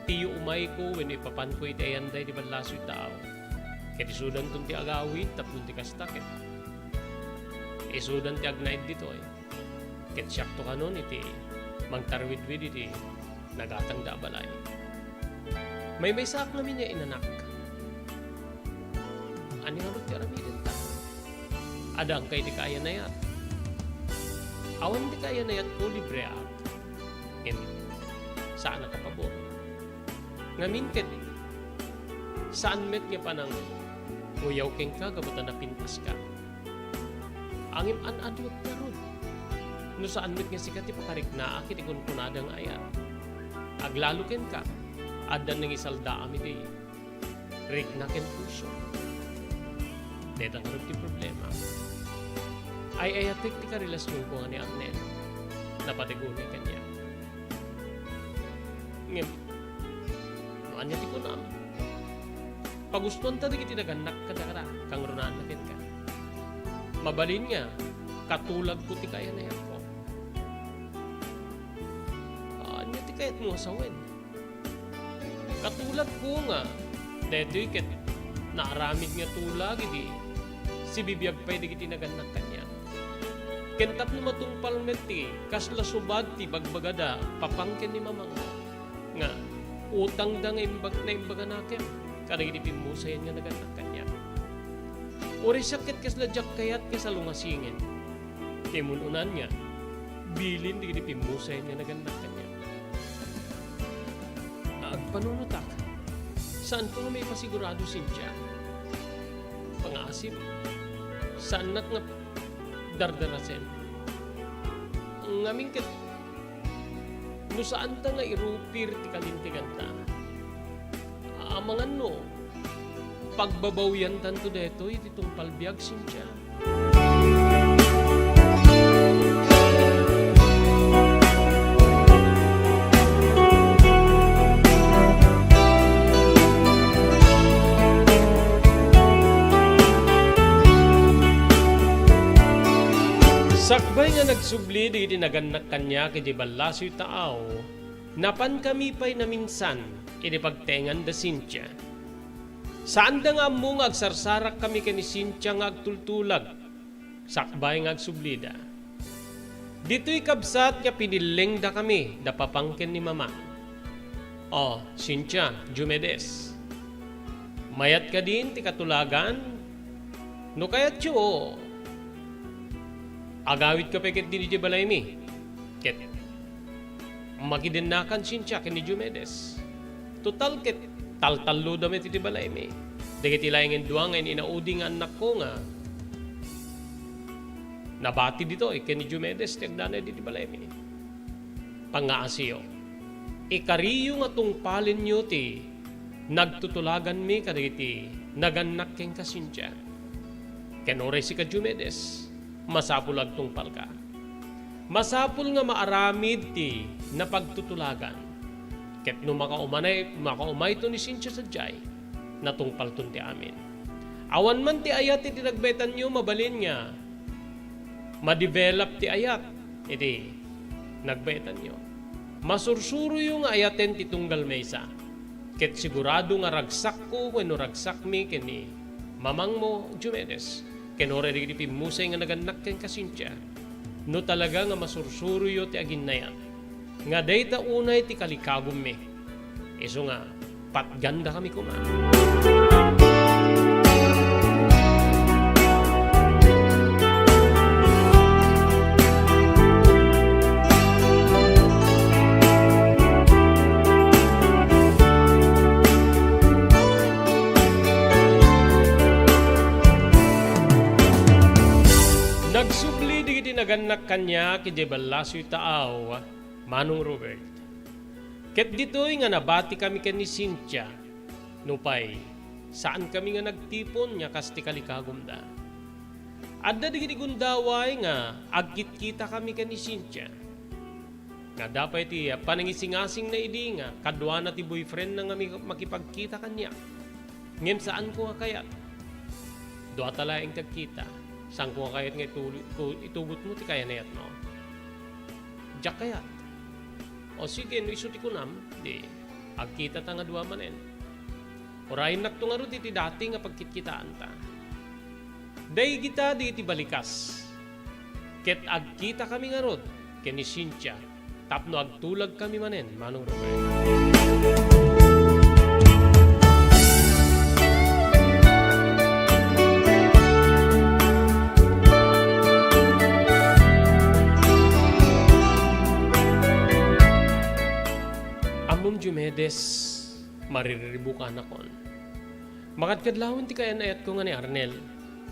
Tiyo umay ko when ipapan ko iti ayanday di balasoy tao. Kaya isudan tong ti agawid tapno ti kastakit. Isudan ti agnaid dito eh. Kaya siyakto ka nun iti magtarwid-wid iti nagatang da balay. May sak namin niya inanak. Ani nga ti aramidin ta. Adang kay di kaya na yan. Awan di kaya na yan ko libre at. Saan nakapabor? Ngamin ket saan met nga panang nguyaw keng ka gabata na pintas ka. Angim an-adwag ka ron. No saan met nga sikat ipakarik na akit ikon kunadang ayat. Aglalo ken ka. Adan nang isalda ami di. Rik na ken puso. Detang harap ti problema. Ay ayatik ti karelasyon ko nga ni Agnel. Napatigunay kanya. Ngem, noan niya ti ko naman. Pagustuhan ta di kiti naganak ka dakara, kang runaan na ken ka. Mabalin nga, katulag ko ti kaya na yan ko. Anya ti kayat mo asawin. Katulag ko nga, deto'y ket naaramid nga tulag, di si bibiyag pa'y di kiti naganak kanya. Kentap na matungpal meti, kasla subad ti bagbagada, papangkin ni mamang nga, utang da nga imbag na imbaga nakin, kada ginipin mo sa yan nga naganak kanya. Uri sakit kasla jak kayat kasa lungasingin. Kimununan nga, bilin di ginipin mo sa yan nga naganak kanya. Agpanunutak, saan ko nga may pasigurado Cynthia? Pangasip, saan nga dardarasen? Ang aming ket, no saan ta nga irupir ti kalintigan ta? Amangan no, pagbabawyan tanto deto iti tungpal biag Cynthia. Sakbay nga nagsubli di naganak kanya kiti balasoy taaw, napan kami pa'y na minsan iti pagtengan da Cynthia. Saan da nga mo nga agsarsarak kami kani Cynthia nga agtultulag, sakbay nga agsublida. Dito'y kabsat nga pinileng da kami, da papangkin ni mama. Oh, Cynthia, Jumedes, mayat ka din ti katulagan? No kayat yo, agawit ka peket din di balay mi. Ket makidinakan Cynthia ken ni Jumedes. Total ket taltallo damit iti balay mi. Dagiti laengin duang en inaudi nga anak ko nga. Nabati dito ken ni Jumedes tigdanay di balay mi. Pangaasiyo. Ikariyo nga tungpalin nyo ti nagtutulagan mi kadagiti naganak ken ka Cynthia. Ken oray si ka Jumedes. Masapul agtungpal ka. Masapul nga maaramid ti napagtutulagan. Ket no makaumay to ni Cynthia sa jay, natungpal to ti amin. Awan man ti ayat iti nagbetan nyo, mabalin nga, ma-develop ti ayat iti nagbetan nyo. Masursuro yung ayaten ti tunggal maysa. Ket sigurado nga ragsak ko, when ragsak mi kini mamang mo Jumedes. Kenore di pimusay nga naganak ken ka Cynthia. No talaga nga masursuruyo ti agin na yan. Nga dayta unay ti kalikagom mi. Iso nga, patganda kami kuman. Nagsubli di kiti naganak kanya kiti balasoy taaw, Manong Robert. Ket dito'y nga nabati kami ken ni Cynthia, nupay, saan kami nga nagtipon nya kas ti kalikagom da. Adda di kiti gundaway nga agkit-kita kami ken ni Cynthia. Nga dapay ti panangisingasing na idi nga kadwa na ti boyfriend na nga makipagkita kanya. Ngem saan ko nga kayat? Doa talaeng tagkita. Saan ko kayat nga itugot mo, ti kaya na yat, no? Diyak kayat. O sige, no isuti ko nam, di, agkita ta nga duwa manen. Orayin nak to nga ro, ti dati nga pagkitkitaan ta. Day kita di iti balikas. Ket agkita kami nga rod, ken ni Cynthia, tapno agtulag kami manen, Manong Robert. Amom Jumedes, maririribukan akon. Makadkadlawon ti kayan ayat ko nga ni Arnel.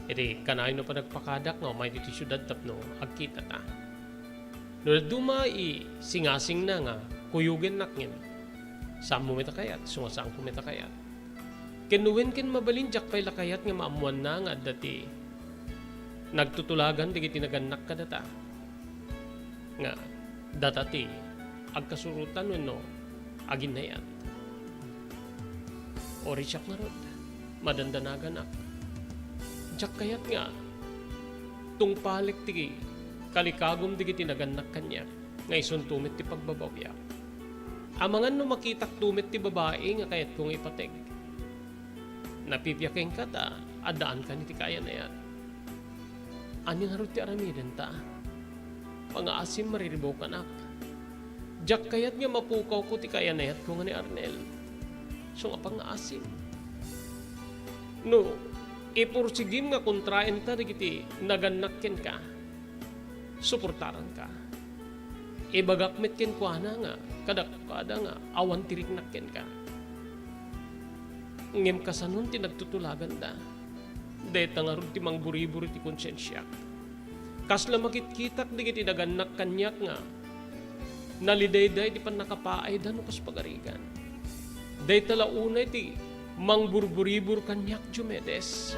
Iti kanayo no pa nagpakadak no, may dito syudad tapno, agkita ta. No duma singasing na nga, kuyugin nakngin. Saan mo meta kayat, sumasang ko meta kayat. Kenuwen ken mabalinjak pay lakayat nga maamuan na nga dati. Nagtutulagan di kiti naganak ka data. Nga, datati, agkasurutan no, agin na yan. Orisyak na rod, madandanagan ak. Diyak kayat nga, tungpalik ti kalikagom di kiti naganak kanya, nga ison tumit ti pagbabawya. Amangan no makitak tumit ti babae nga kayat kong ipateg. Napipyaking ka ta, adaan ka ni ti kaya na yan. Anyang harot ti aramiden ta, pangaasim mariribaw ka nak. Diyak kayat nga mapukaw ko ti kaya na yat ko nga ni Arnel. So nga pangaasim. No, ipursigim nga kontraen ta digiti naganakken ka. Suportaran ka. Ibagakmet ken kuana nga kada nga awan tirik nakken ka. Ngem kasanon ti nagtutulagan da. Deta nga ron ti mangburi-buri ti konsensya. Kasla makitkitak digiti naganak kanyak nga naliday-day di pan nakapaay da no kas pagarigan. Day talaunay ti mangburburibur kanyak Jumedes.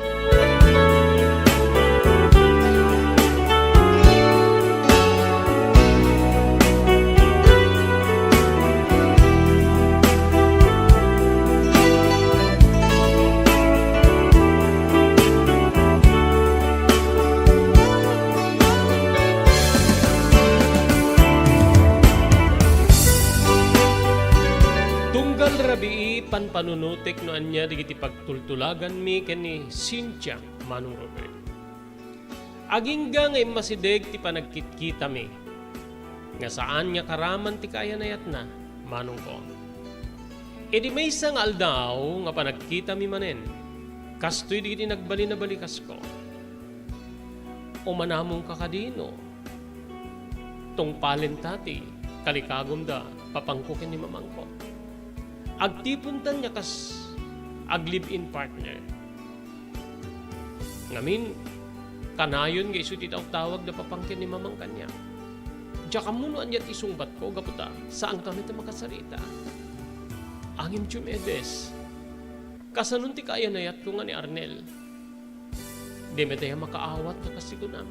Panpanunutik no anya digiti pagtultulagan mi ken ni Cynthia, Manong Robert. Agingga nga masideg ti panagkitkita mi. Nga saan nga karaman ti kaya nayat na, Manong ko. E di may isang aldaw nga panagkita mi manen. Kastoy digiti nagbali na balikas ko. O manamong kakadino. Tong palentati, kalikagom da, papangkukin ni mamangko. Agtipuntan niya kas ag-live-in partner. Ngamin, kanayon nga iso tawag na papangkin ni mamang kanya. Diya kamunuan niya't isungbat ko, gaputa, saan kami ta makasarita? Angim Jumedes, kasanon ti kaya nayat ko nga ni Arnel. Di metaya makaawat na kasi ko na.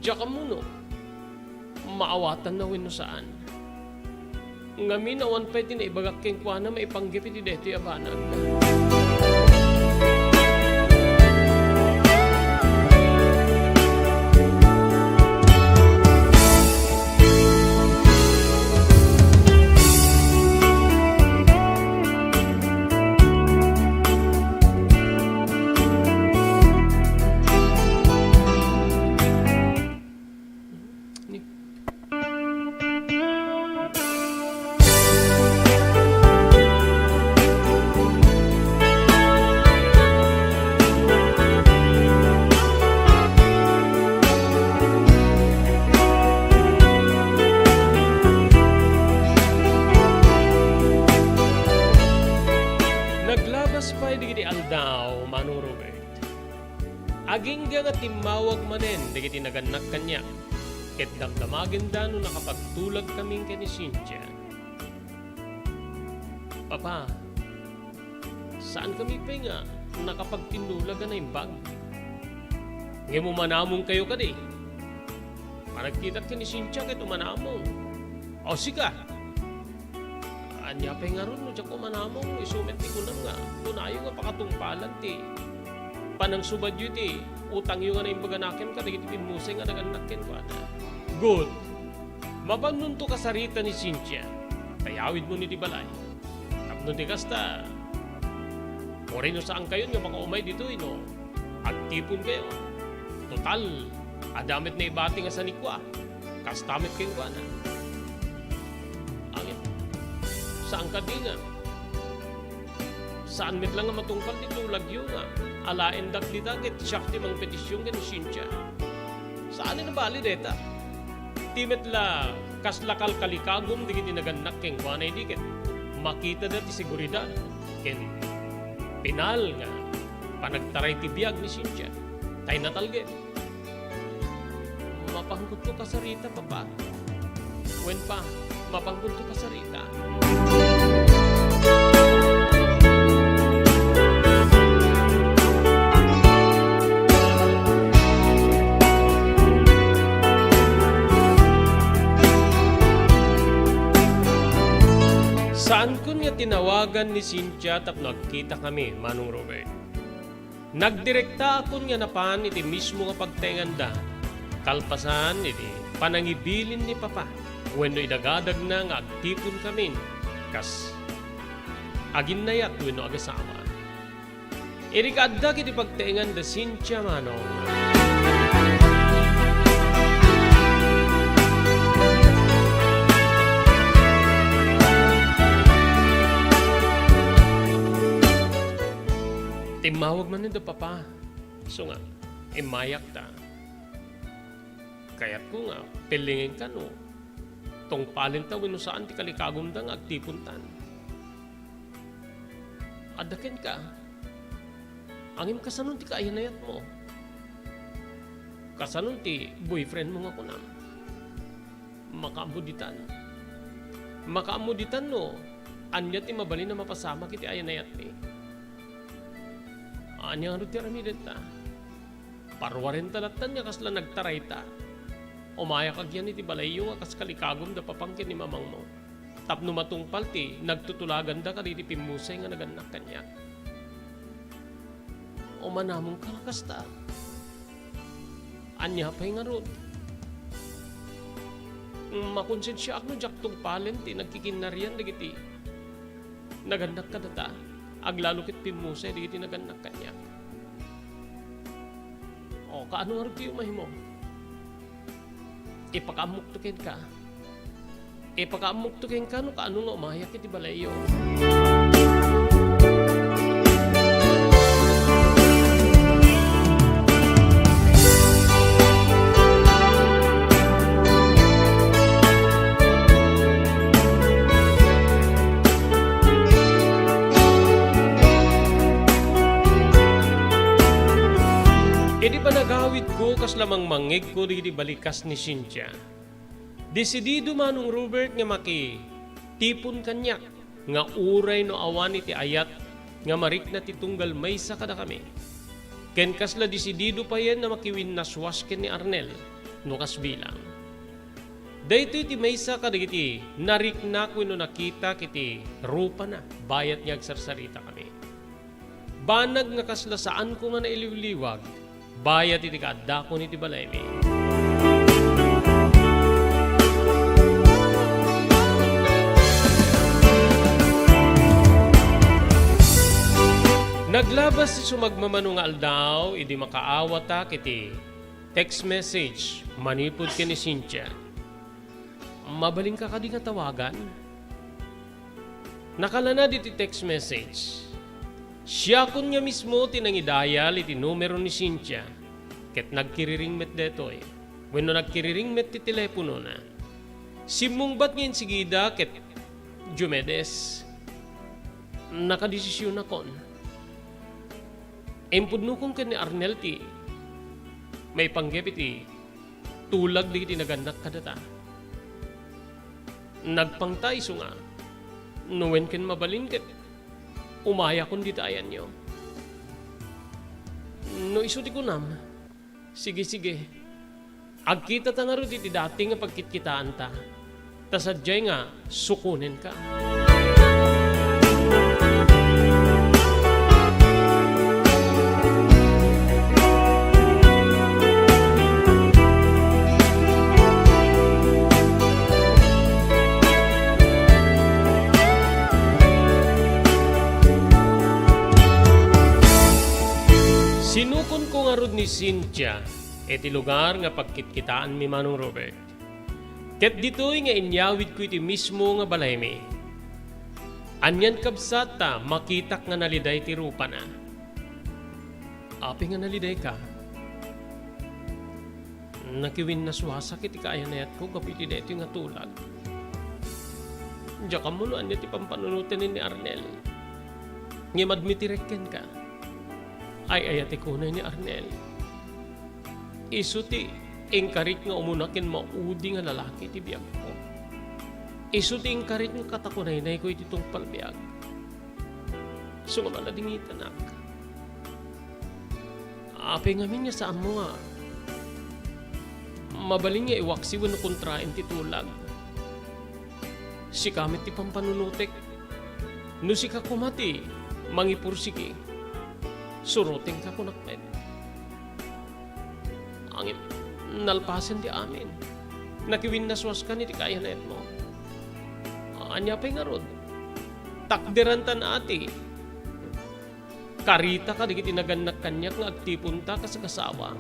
Diya kamuno, maawatan na wino saan. Ngamin awan pwede na ibagak keng kwa na maipanggipit ti deti abanag. Aging nga timawag manen, digiti naganak kanya. Ket damdamagin da no nakapagtulag kaming kay ni Cynthia. Papa, saan kami pa nga nakapagtinulagan na yung bag? Ngayon mo manamong kayo ka di. Managkitat ka ni Cynthia kay tumanamong. O sika, Anya pa nga ron, no, diyan ko manamong, isumit ni kunam nga. Tunayo nga pakatungpalan ti. Panang subad yun ti. Utang yung nga na yung baganakin ka, dagiti pinmusay nga naganakin ko na. Good. Mabanun to kasarita ni Cynthia. Kayawid mo ni di balay. Tapno di kasta. Oray no saan kayo nga makaumay dito, no? Agtipon kayo. Total, adamit na ibati nga sa nikwa. Kastamit kayo ko na. Angin. Saan ka di nga? Saan mit lang nga matungkal di lulagyo nga? Alain dak di takit, siyak ti mang petisyon ka ni Cynthia. Saan na bali deta? Timet la kaslakal kalikagom di kiti naganak keng wanay dikit. Makita dati seguridad. Ken pinal nga panagtaray ti biyag ni Cynthia. Tay natalge. Mapangkot ko kasarita papa. Wen pa, mapangkot ko kasarita. Saan ko niya tinawagan ni Cynthia tap nagkita kami, Manong Robert? Nagdirekta ako niya napan iti mismo nga pagtenganda. Kalpasan iti panangibilin ni Papa. Wenno idagadag na nga agtipon kami. Kas agin nayat wenno agasama. Irikaddag iti pagtenganda Cynthia, Manong. Timawag man nito, Papa. So nga, imayak ta. Kaya't ko nga, pilingin ka no. Tong palintawin no saan ti kalikagumdang agtipuntan. Adakin ka. Angin kasanon ti kaayanayat mo. Kasanon ti boyfriend mo nga kunam. Makaamuditan. Makaamuditan no. Anya ti mabalin na mapasama kiti ayanayat ni. Anya nga ti ramidet ta. Parwarin talatan niya kasla nagtaray ta. Umaya kag yan iti balayo nga kas kalikagom da papangkin ni mamang mo. Tapno matungpal ti nagtutulagan da kaditi pimusay nga naganak kanya. O manamong kalakasta. Anya pa'y nga ron. Makonsensya ak no jak tungpalen ti nagkikinarian dagiti. Naganak ka data. Aglalukit pimusay dagiti naganak kanya. O kaano nga rin tiyo mahimo? Ipakamuktukin ka. Ipakamuktukin ka no kaano nga umayak iti balayo. Idi pa nagawid ko kas lamang mangig ko di balikas ni Cynthia. Desidido Manong Robert nga maki tipon kanyak nga uray no awan iti ayat nga marik na titunggal maysa kada kami. Ken kasla desidido pa yan na makiwin naswas ken ni Arnel no kas bilang. Dayto iti maysa kadagiti narik na kuno nakita kiti rupa na bayat niya agsarsarita kami. Banag nga kasla saan ko nga nailiwliwag bayat iti kaadakon iti balaymi. Naglabas si sumagmamano nga aldaw, idi makaawata kiti text message, manipod ka ni Cynthia. Mabaling ka kadi nga tawagan? Nakalana diti text message. Siya kun nga mismo tinangidayal iti numero ni Cynthia. Ket nagkiriring met detoy. Wenno nagkiriring met ti telepono na. Simungbat ngayon sigida ket Jumedes. Nakadesisyon na kon. Empudno kong ken ni Arnel ti may panggep iti tulag di tinaganak kadata. Nagpangtay so nga. Nuwen ken mabalin ket umaya kung di tayan nyo. No isuti ko nam. Sige. Agkita ta nga rin iti dati nga pagkitkitaan ta. Tasadyay nga sukunin ka. Cynthia, iti lugar nga pagkitkitaan mi Manong Robert. Ket ditoy nga inyawid ko iti mismo nga balay mi. Anyan kabsata, makitak nga naliday ti rupa na. Api nga naliday ka. Nakiwin na suwasak iti kaayanayat ko kapiti dito nga tulag. Diyan ka mo no, anya ti pampanunutin ni Arnel. Nga madmitirekken ka. Ay ayati ko na ni Arnel. Isu ti engkarit nga umunakin maudi nga lalaki ti biyag ko. Isu ti engkarit nga katakunay-nay ko iti tungpal biyag. So nga maladingitan ak. Api nga min niya saan mo nga. Mabaling nga iwaksiwan no kontrain ti tulag. Si kamit ti pampanunutek. No si kakumati, mangipursiki. Suruting ka kunakmet. Ang nalpasan ti amin. Nakiwin naswas ka ni ti kayanet mo. Anya pa'y nga rod. Takderan tan ati. Karita ka, di kiti naganak kanyak nga agtipunta ka sa kasawa.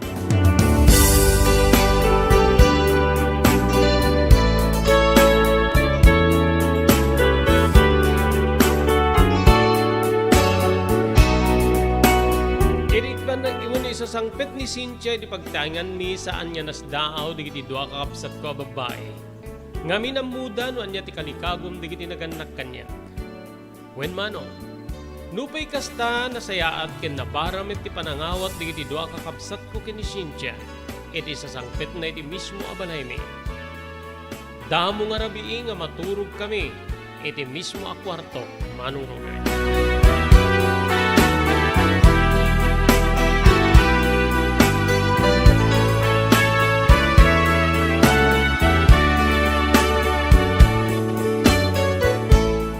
Sa sangpet ni Cynthia di pagtangan mi saan niya nasdaaw di kiti dua kakapsat ko babae. Ngamin ang muda no anya ti kalikagom di kiti naganak kanya. Wen mano, nupay kasta nasayaat ken nabaramit ti panangawat di kiti dua kakapsat ko ken ni Cynthia. Iti sa sangpet na iti mismo abalay mi. Damo nga rabii nga maturog kami iti mismo a kwarto Manong Robert.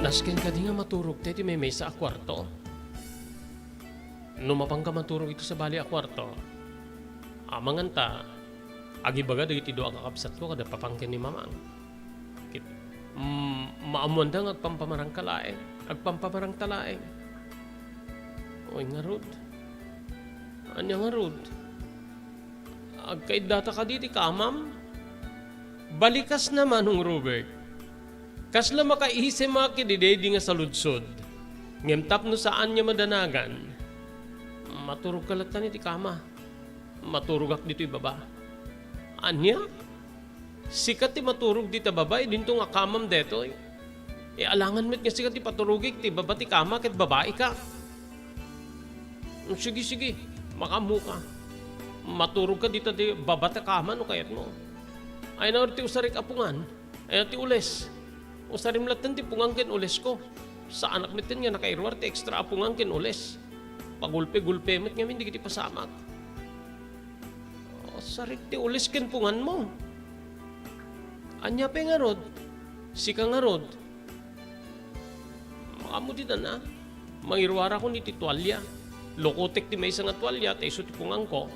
Nasken ka di nga maturog tayo may sa akwarto. Numapang ka maturog ito sa bali akwarto. Amangan ta, agibaga da iti doa kakapsat ko kada papangkin ni mamang. Maamuan da nga agpampamarang kalaeng, agpampamarang talaeng. Oy nga rod. Anya nga rod. Agkaidata ka diti kamam. Balikas naman ng Robert. Kasla makaisip mga kididedi nga sa ludsod. Ngem tapno saan niya madanagan. Maturog kalatan iti kama. Maturog ak dito ibaba. Anya? Sikat ti maturog dito babay. Dinto nga kamam deto. Alangan met nga sikat ti paturugik ti baba ti kama ket babae ka. Sige. Makamu ka. Maturog ka dito ti baba ti kama no kayat mo. Ay na ti usarik apungan. Ay ti ules. O sa rimlatan ti pungangkin ules ko. Sa anak mitin nga nakairwar ti extra apungangkin ules. Pagulpe-gulpe mit nga min di kiti pasamak. O sa rik ti ules ken pungan mo. Anya pe nga rod. Sika nga rod. Makamu di na. Mangirwara ko ni ti tuwalya. Lokotek ti may nga tuwalya ta iso ti pungang ko.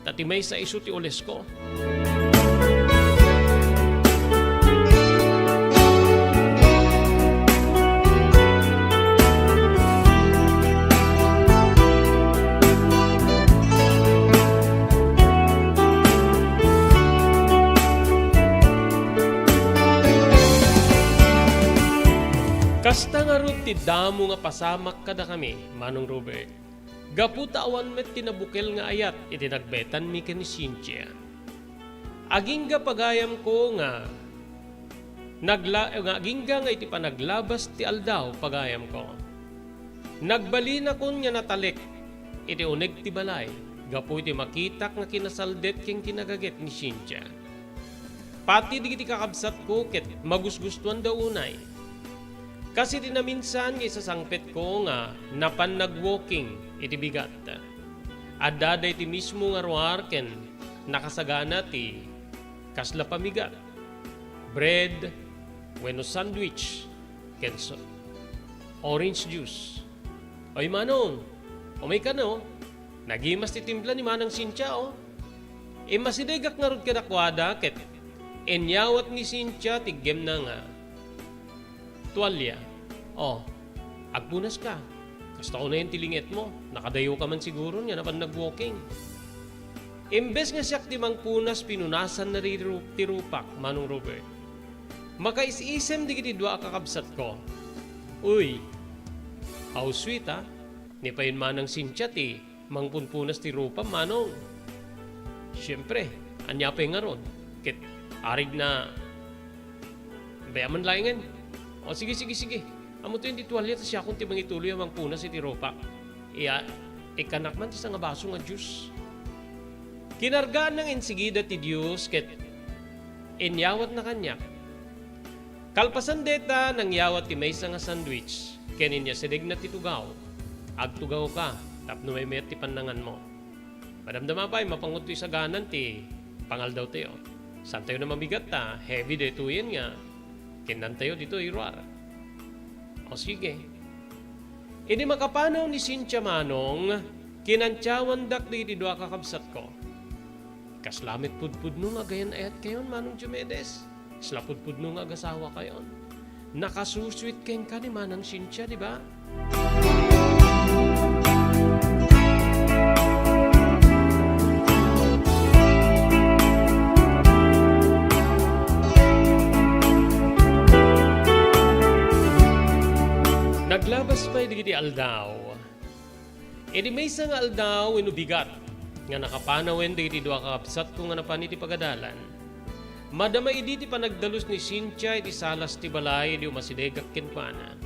Tati may sa iso ti ules ko. Kasta nga ron ti damo nga pasamak kada kami, Manong Robert. Gaputa awan met tinabukel nga ayat, iti nagbetan mi ken ni Cynthia. Aging ga pagayam ko nga, aging ga iti panaglabas ti aldaw pagayam ko. Nagbali na kun nga natalik, iti uneg ti balay, gapu iti makitak nga kinasaldet ken kinagaget ni Cynthia. Pati di iti kakabsat ko ket magusgustuan daw unay. Kasi di na minsan nga isasangpet ko nga napan nag-walking iti bigat. Adda iti mismo nga ruar ken nakasagana ti kasla pamigat. Bread, wenno sandwich, ken orange juice. Oy Manong, umay ka no? Nagimas ti timpla ni Manang Cynthia o. Masidegak nga rod kadakwada ket enyawat ni Cynthia ti gem na nga tuwalya. Agpunas ka. Kasta ko na yung tilinget mo. Nakadayo ka man siguro niya napan nag-walking. Imbes nga siya ti mangpunas pinunasan na tirupak, Manong Robert. Makais-isem di kiti dua kakabsat ko. Uy, how sweet ha? Ni pa yun manang sincha ti, mangpunpunas ti rupa, Manong. Siyempre, anya pa nga ron. Kit, arig na, bayaman laingan. O sige. Amo to yung titualya ta siya kung ti mangituloy ang mangpunas iti rupak. Ikanak man ti sa nga baso nga Diyos. Kinargaan ng insigida ti Diyos ket inyawat na kanya. Kalpasan deta nang yawat ti maysa nga sandwich kenin niya sidig na ti tugaw. Agtugaw ka tapno may met ti panangan mo. Madamdama pa mapangut ti saganan ti pangal daw tayo. San tayo na mabigat ta, heavy deto yan nga. Kinan tayo dito iruar. O sige. Ini makapanaw ni Cynthia Manong kinantyawan dak di dua kakabsat ko. Kaslamit pudpud nung agayan ayat kayon, Manong Diomedes. Slapudpud nung agasawa kayon. Nakasusweet ken ka ni Manang Cynthia, di ba? Naglabas pa di aldaw. Di may isang aldaw inubigat nga nakapanawen di dua kakabsat ko nga napan iti pagadalan. Madama idi ti panagdalus ni Cynthia iti salas ti balay di umasidegak kenpana.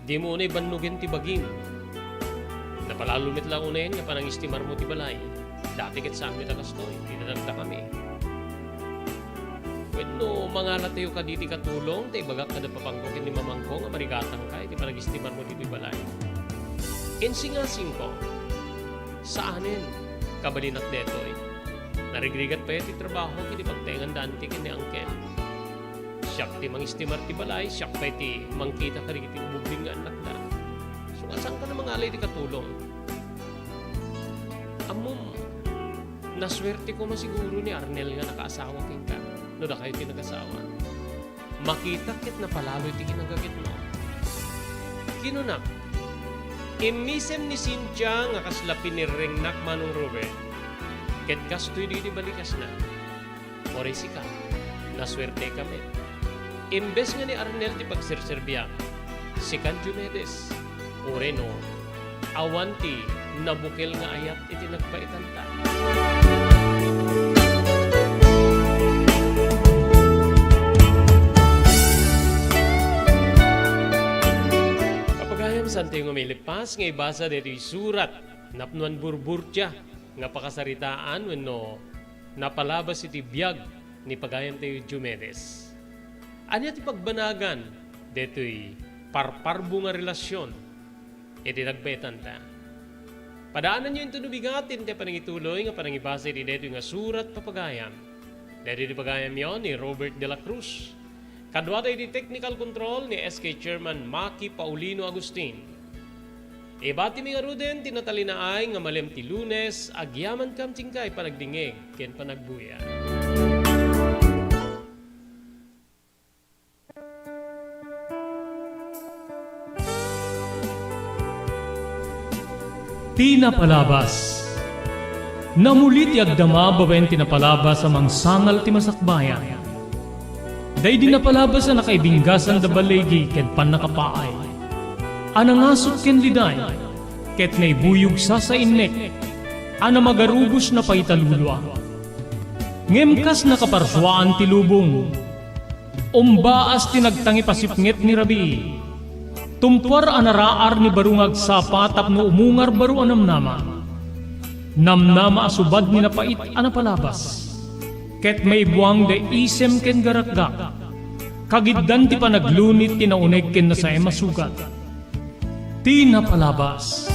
Di mo unay banugin ti bagim. Napalalumit lang unayin nga panang istimar mo ti balay. Dati ket saan mi takastoy, dinadagda kami. Pwede mangalat tayo ka diti katulong, tayo bagak kada papangkokin ni mamangko nga marigatang ka, iti panag-istimar mo dito balay. Insingasing ko, saanin, kabalinat detoy, narigrigat pa ti trabaho, kini pagtengan dante kini angken. Siyak ti mang-istimar ti balay, siyak pa ti mangkita ka rin iti umubling nga anak na. So, asang ka na mangalay ti katulong? Amom, naswerte ko masiguro ni Arnel nga nakaasawa king ka. No da kayo tinag-asawa. Makita kit na palaloy ti kinagagit mo. Kinunak, imisem ni Cynthia nga kaslapin ni Rengnak, Manong Robert. Ket kastoy di balikas na. Oresi ka, naswerte kami. Imbes nga ni Arnel ti pagserserbiyak, si Diomedes, Oreno, awanti, nabukil nga ayat iti nagpaitanta. San tayo umilipas, nga ibasa dito surat, napnuan burburtya, nga pakasaritaan, wenno napalabas iti biyag, ni pagayam tayo Diomedes. Anya ti pagbanagan, dito'y parparbo nga relasyon, iti nagbetan ta. Padaanan nyo yung tunubigatin, ti panangituloy, nga panangibasa iti dito nga surat papagayam. Dito iti pagayam yon ni Robert de la Cruz. Kadwata iti technical control ni SK Chairman Maki Paulino Agustin. Ibati mi nga ruden tinatalinaay nga malem ti Lunes agyaman kam tingkay panagdingeg ken panagbuya. Tinapalabas. Namulit ti agdama bawen tinapalabas sa mangsangal ti masakbayan. Day di napalabas na nakaibinggasan da balegi ket pan nakapaay. Anangasot ken liday, ket naibuyog sa innek, ana magarubos na paitalulwa. Ngemkas nakaparswaan ti lubong, umbaas tinagtangi pasipnget ni Rabi. Tumpar anaraar ni barungag sapa tapno umungar baru anamnama. Namnama asubad ni napait anapalabas. Ket may buwang de isem ken garakgak. Kagiddan ti panaglunit tinauneg ken na sa emasugat. Tinapalabas.